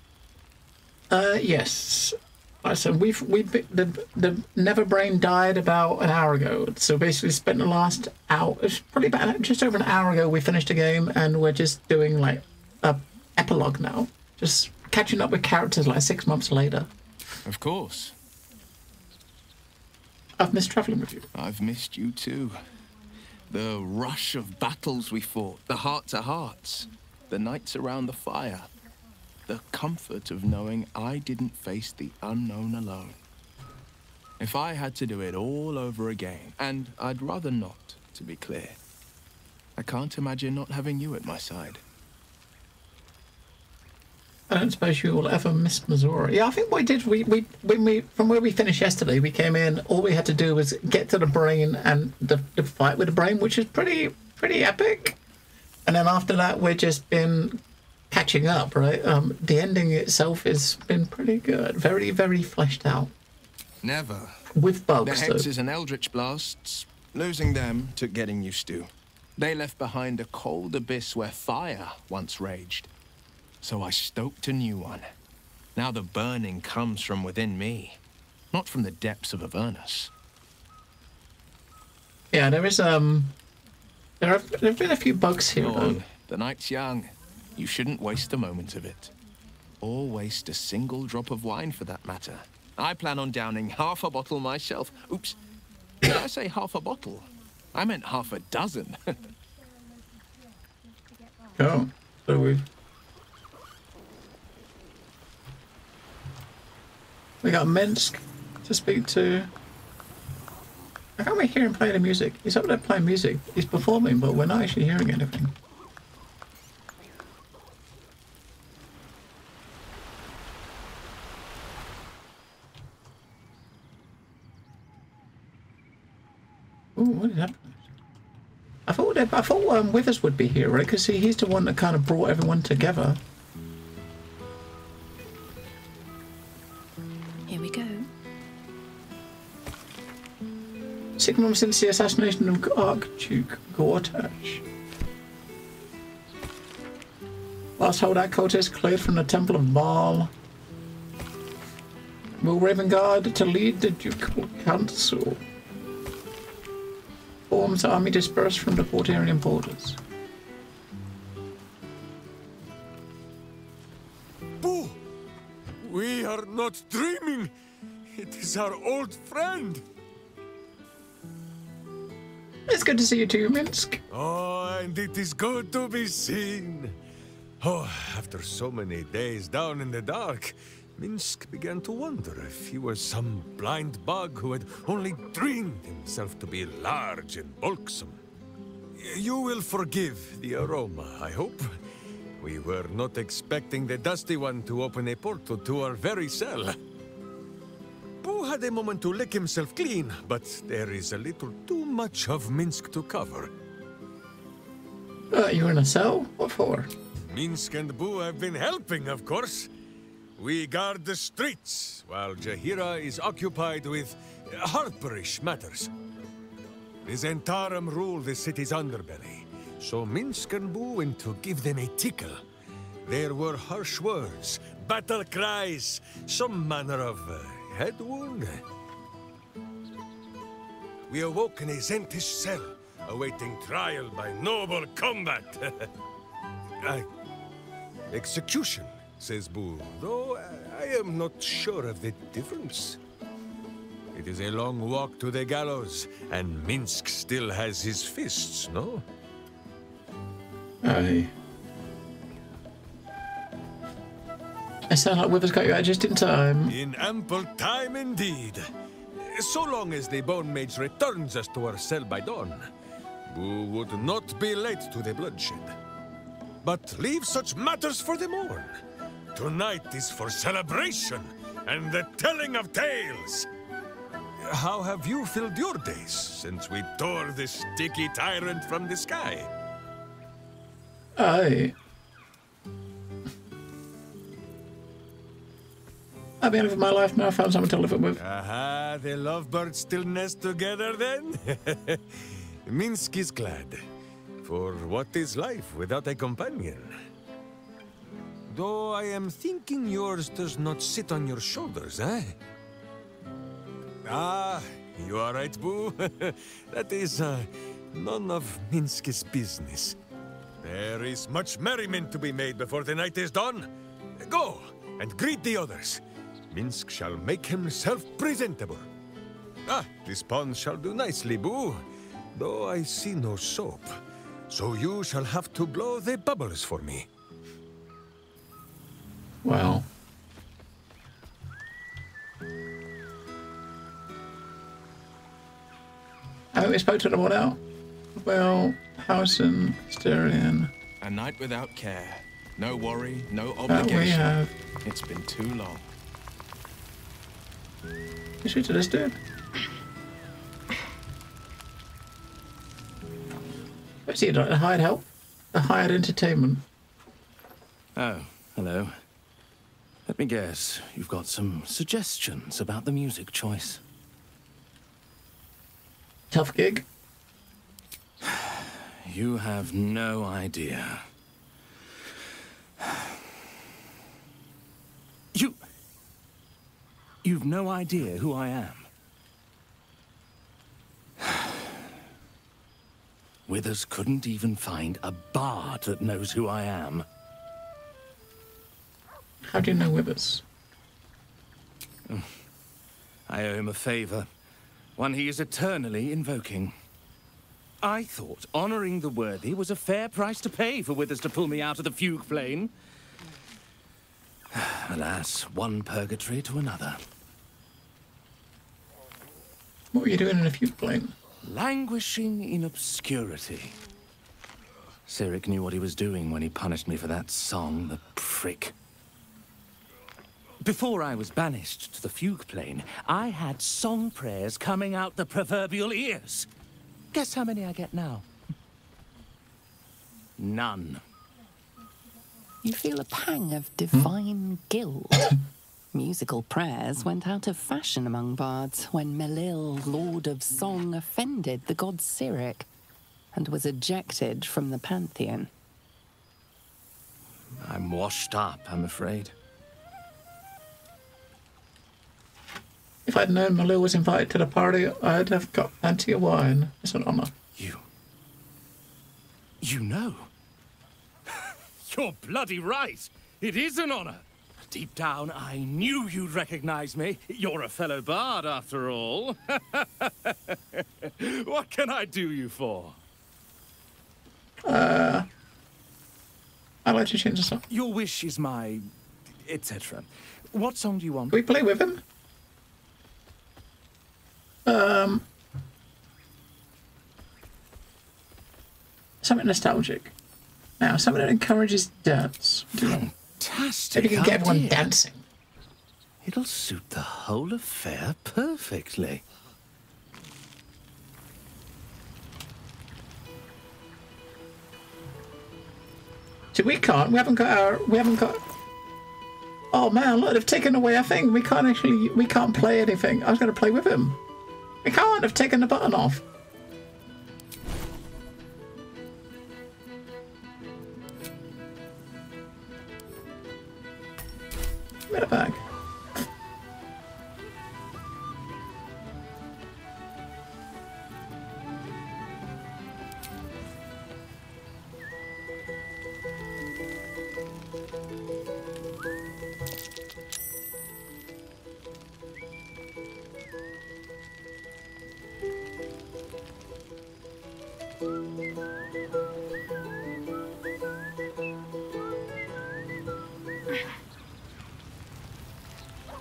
Yes. So the Netherbrain died about an hour ago. So basically spent the last hour, it's probably about just over an hour ago we finished the game, and we're just doing like a epilogue now. Just catching up with characters like 6 months later. Of course. I've missed traveling with you. I've missed you too. The rush of battles we fought, the heart-to-hearts, the nights around the fire, the comfort of knowing I didn't face the unknown alone. If I had to do it all over again, and I'd rather not, to be clear, I can't imagine not having you at my side. I don't suppose you will ever miss Missouri. Yeah, I think we did. From where we finished yesterday, we came in. All we had to do was get to the brain and the fight with the brain, which is pretty epic. And then after that, we've just been catching up, right? The ending itself has been pretty good, very, very fleshed out. Never. With bugs, the hexes and eldritch blasts, losing them took getting used to. They left behind a cold abyss where fire once raged. So I stoked a new one. Now the burning comes from within me, not from the depths of Avernus. Yeah, there have been a few bugs here. Though. The night's young. You shouldn't waste a moment of it. Or waste a single drop of wine for that matter. I plan on downing half a bottle myself. Oops. Did I say half a bottle? I meant half a dozen. Oh, so we got Minsk to speak to. I can't we hear him playing the music? He's up there playing music. He's performing, but we're not actually hearing anything. Ooh, what did happen? I thought Withers would be here, right? Because he's the one that kind of brought everyone together. Here we go. 6 months since the assassination of Archduke Gortash. Last holdout cultist cleared from the Temple of Baal. Will Ravengard to lead the Ducal Council. Forms army dispersed from the Portarian borders. Boo! We are not dreaming! It is our old friend! It's good to see you too, Minsk. Oh, and it is good to be seen. Oh, after so many days down in the dark, Minsk began to wonder if he was some blind bug who had only dreamed himself to be large and bulksome. You will forgive the aroma, I hope. We were not expecting the Dusty One to open a portal to our very cell. Boo had a moment to lick himself clean, but there is a little too much of Minsk to cover. You're in a cell? What for? Minsk and Boo have been helping, of course. We guard the streets, while Jaheira is occupied with harperish matters. The Zentarum rule the city's underbelly, so Minsk and Boo went to give them a tickle. There were harsh words, battle cries, some manner of head wound. We awoke in a Zentish cell, awaiting trial by noble combat. Execution, says Boo, though I am not sure of the difference. It is a long walk to the gallows, and Minsk still has his fists, no? Aye. It sounds like Withers got you out just in time. In ample time indeed. So long as the Bone Mage returns us to our cell by dawn, Boo would not be late to the bloodshed. But leave such matters for the morn. Tonight is for celebration and the telling of tales. How have you filled your days since we tore this sticky tyrant from the sky? Aye. At the end of my life now, I found someone to live it with. Aha, the lovebirds still nest together then? Minsk is glad. For what is life without a companion? Though I am thinking yours does not sit on your shoulders, eh? Ah, you are right, Boo. That is none of Minsk's business. There is much merriment to be made before the night is done. Go and greet the others. Minsk shall make himself presentable. Ah, this pond shall do nicely, Boo. Though I see no soap. So you shall have to blow the bubbles for me. Well. Oh, we spoke to them all out. Well, Howson, Styrian. A night without care. No worry, no obligation. We have. It's been too long. You shoot to this dude? What's he like? A hired help? A hired entertainment? Oh, hello. Let me guess, you've got some suggestions about the music choice. Tough gig. You have no idea. You've no idea who I am. Withers couldn't even find a bard that knows who I am. How do you know Withers? I owe him a favor, one he is eternally invoking. I thought honoring the worthy was a fair price to pay for Withers to pull me out of the fugue plane. Alas, one purgatory to another. What were you doing in a fugue plane? Languishing in obscurity. Cyric knew what he was doing when he punished me for that song, the prick. Before I was banished to the fugue plane, I had song prayers coming out the proverbial ears. Guess how many I get now? None. You feel a pang of divine guilt. Musical prayers went out of fashion among bards when Melil, Lord of Song, offended the god Cyric and was ejected from the pantheon. I'm washed up, I'm afraid. If I'd known Melil was invited to the party, I'd have got plenty of wine. It's an honor. You know? You're bloody right. It is an honor. Deep down, I knew you'd recognize me. You're a fellow bard, after all. What can I do you for? I'd like to change the song. Your wish is my... etc. What song do you want? Can we play with him? Something nostalgic. Now, something that encourages dance. Fantastic. Maybe you can get everyone dancing. It'll suit the whole affair perfectly. So we can't. We haven't got. Oh man, look, they've taken away our thing. We can't play anything. I was going to play with him. We can't. They've taken the button off. Give me the bag.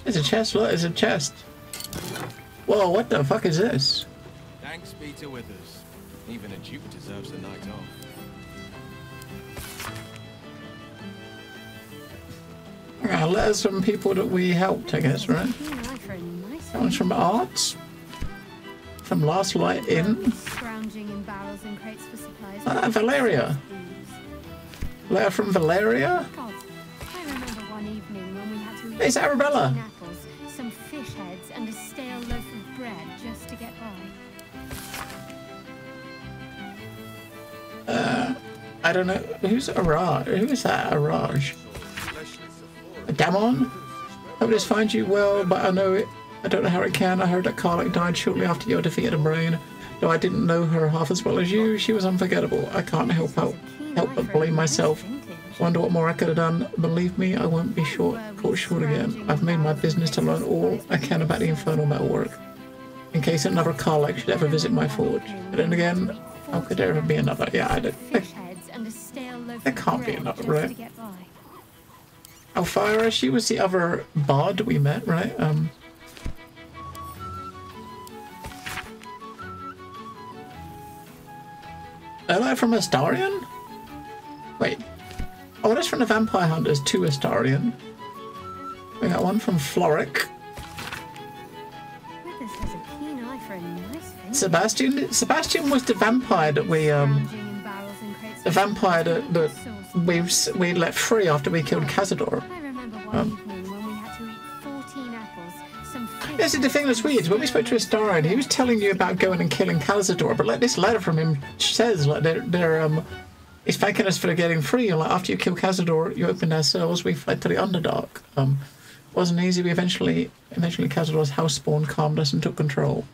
There's a chest, look, there's a chest. Whoa, what the fuck is this? Thanks be to Withers. Even a duke deserves a night off. Letters from people that we helped, I guess, right? That one's from Arts. From Last Light Inn. Scrounging in barrels and crates for supplies. Valeria. Letter from Valeria? God, I remember one evening when we had to eat It's Arabella. 15 apples, some fish heads, and a stale loaf of bread just to get by. I don't know. Who's Araj? Who is that, Araj? Damon? Hope this finds you well, but I don't know how it can. I heard that Karlach died shortly after you defeated Brain. Though I didn't know her half as well as you, she was unforgettable. I can't help but blame myself. Wonder what more I could have done. Believe me, I won't be caught short again. I've made my business to learn all I can about the infernal metalwork, in case another Karlach should ever visit my forge. But then again, how could there ever be another? Yeah, there can't be another, right? Alfira, she was the other bard we met, right? Hello from Astarion? Wait. Oh, that's from the Vampire Hunters to Astarion. We got one from Floric. Sebastian was the vampire that we we let free after we killed Cazador. This is the thing that's weird. When we spoke to Astarion, he was telling you about going and killing Cazador, but like this letter from him says like he's thanking us for getting free. Like after you kill Cazador, you opened our cells, we fled to the Underdark. Wasn't easy. We eventually Cazador's house spawn calmed us and took control.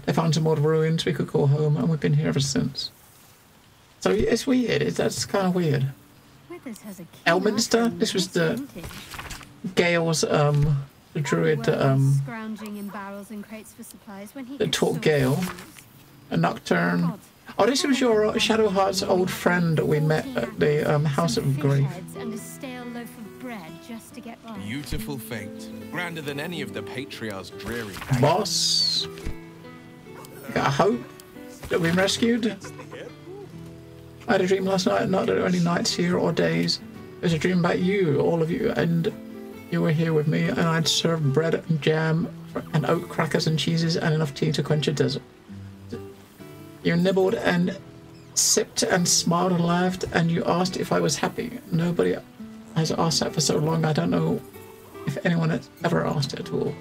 They found some old ruins we could call home, and we've been here ever since. So it's weird. That's kind of weird. Elminster. This was the Gale's the druid that taught Gale. A Nocturne. Oh, this was your Shadowheart's old friend that we met at the House of Grief. Beautiful fate, grander than any of the Patriarch's dreary. Boss. Got hope that we rescued. I had a dream last night, not that there were any nights here or days. It was a dream about you, all of you, and you were here with me, and I'd served bread and jam and oat crackers and cheeses and enough tea to quench a desert. You nibbled and sipped and smiled and laughed, and you asked if I was happy. Nobody has asked that for so long, I don't know if anyone has ever asked it at all.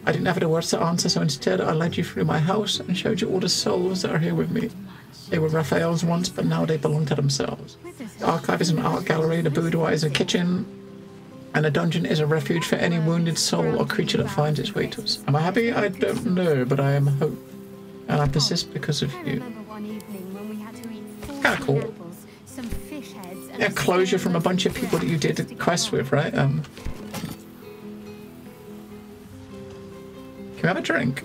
I didn't have the words to answer, so instead I led you through my house and showed you all the souls that are here with me. They were Raphael's once, but now they belong to themselves. The archive is an art gallery, the boudoir is a kitchen, and a dungeon is a refuge for any wounded soul or creature that finds its way to us. Am I happy? I don't know, but I am hope. And I persist because of you. Kinda cool. Yeah, closure from a bunch of people that you did quests with, right? Can we have a drink?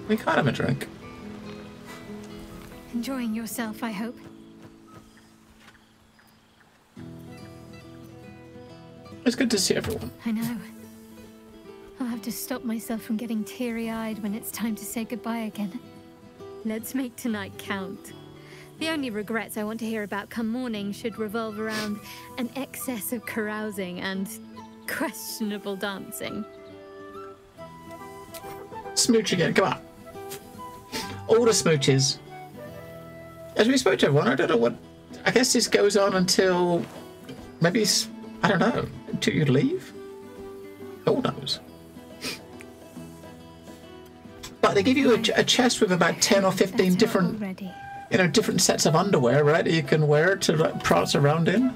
We can't have a drink. Enjoying yourself, I hope. It's good to see everyone. I know. I'll have to stop myself from getting teary-eyed when it's time to say goodbye again. Let's make tonight count. The only regrets I want to hear about come morning should revolve around an excess of carousing and questionable dancing. Smooch again, come on. All the smooches. As we spoke to everyone, I don't know what... I guess this goes on until... Maybe, I don't know, until you leave? Who knows? But they give you a chest with about 10 or 15 different... different sets of underwear, right, that you can wear to like, prance around in.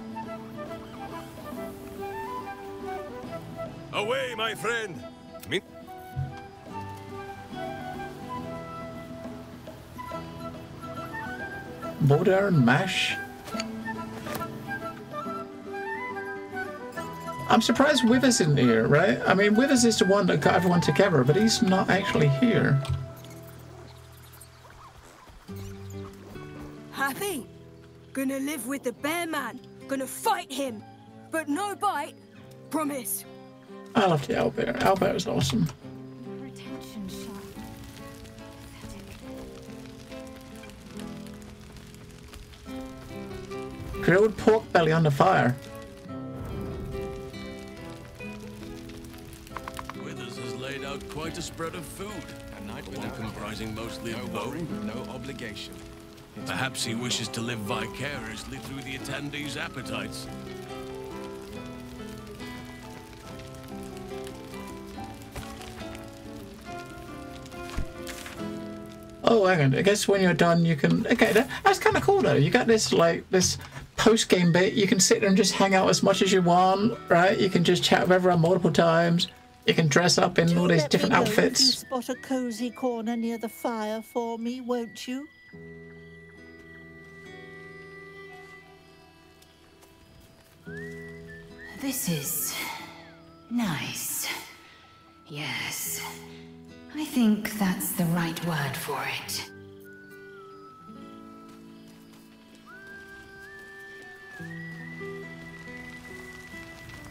Away, my friend! Border and mash. I'm surprised Withers isn't here, right? I mean, Withers is the one that got everyone together, but he's not actually here. Happy? Gonna live with the bear man. Gonna fight him. But no bite. Promise. I loved the owlbear. Owlbear was awesome. Retention shot. Grilled pork belly on the fire. Withers has laid out quite a spread of food. A night one comprising mostly of bone. No obligation. Perhaps he wishes to live vicariously through the attendees' appetites. Oh, hang on. I guess when you're done, you can... Okay, that's kind of cool, though. You got this, like, this post-game bit. You can sit there and just hang out as much as you want, right? You can just chat with everyone multiple times. You can dress up in all these different outfits. If you spot a cozy corner near the fire for me, won't you? This is nice. Yes. I think that's the right word for it.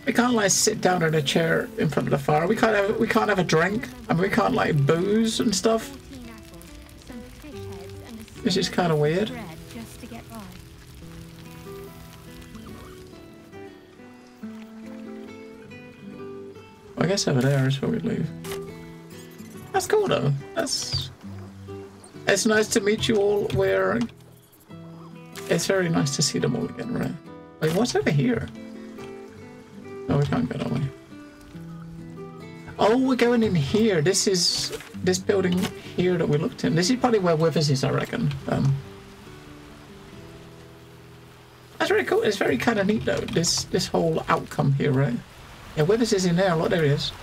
We can't like sit down in a chair in front of the fire. We can't have a drink. I mean, we can't like booze and stuff. This is kind of weird. I guess over there is where we leave. That's cool though. It's nice to meet you all. It's very nice to see them all again, right? Wait, what's over here? Oh, we can't go that way. Oh, we're going in here. This is this building here that we looked in. This is probably where Withers is, I reckon. That's very cool. It's very kind of neat though. This whole outcome here, right? Yeah, Withers is in there. Look, there he is.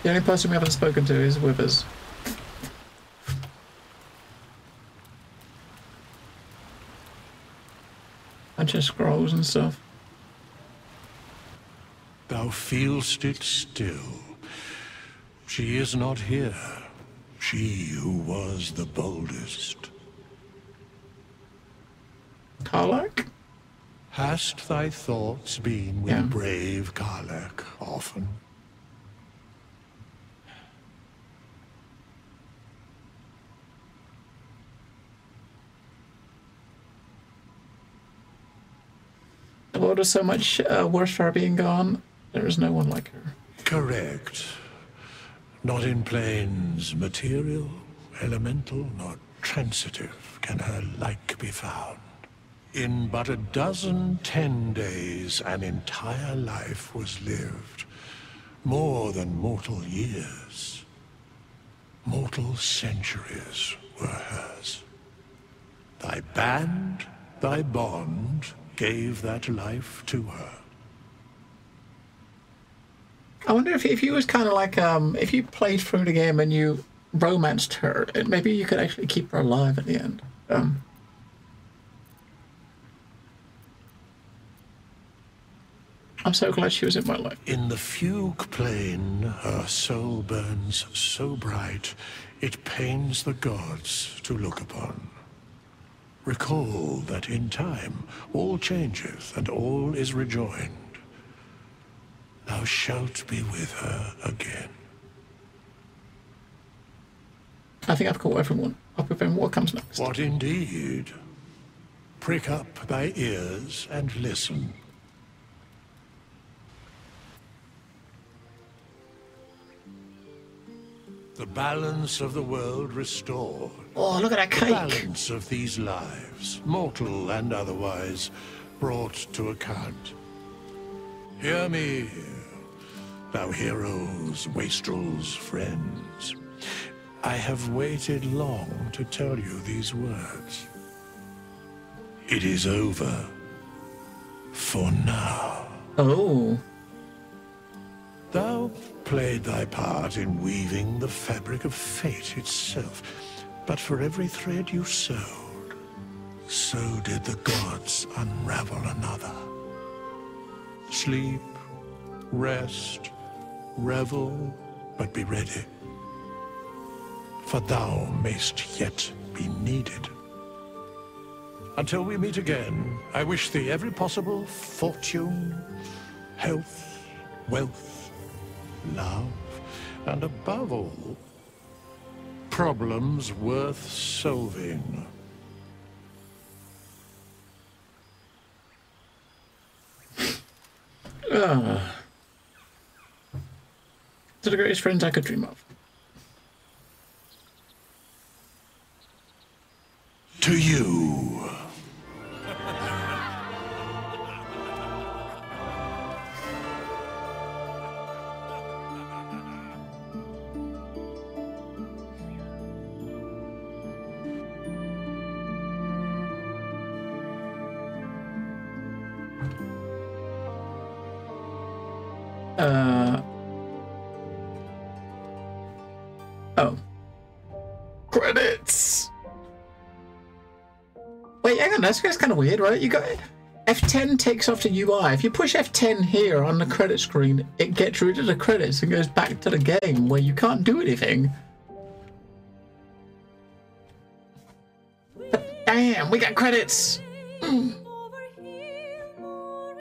The only person we haven't spoken to is Withers. Bunch of scrolls and stuff. Thou feelst it still. She is not here. She who was the boldest. Karlach? Hast thy thoughts been with brave Karlach often? The world is so much worse for her being gone. There is no one like her. Correct. Not in planes material, elemental, nor transitive can her like be found. In but 10 days, an entire life was lived. More than mortal years. Mortal centuries were hers. Thy band, thy bond, gave that life to her. I wonder if you was kind of like, if you played through the game and you romanced her, maybe you could actually keep her alive at the end. I'm so glad she was in my life. In the fugue plane, her soul burns so bright, it pains the gods to look upon. Recall that in time, all changeth and all is rejoined. Thou shalt be with her again. I think I've caught everyone up with him. What comes next? What indeed? Prick up thy ears and listen. The balance of the world restored. Oh, look at that cake. The balance of these lives, mortal and otherwise, brought to account. Hear me, thou heroes, wastrels, friends. I have waited long to tell you these words. It is over. For now. Oh. Thou played thy part in weaving the fabric of fate itself, but for every thread you sewed, so did the gods unravel another. Sleep, rest, revel, but be ready, for thou mayst yet be needed. Until we meet again, I wish thee every possible fortune, health, wealth, love, and above all, problems worth solving. To the greatest friends I could dream of. To you. Oh. Credits! Wait, hang on, that's kind of weird, right? F10 takes off the UI. If you push F10 here on the credit screen, it gets rid of the credits and goes back to the game where you can't do anything. But damn, we got credits!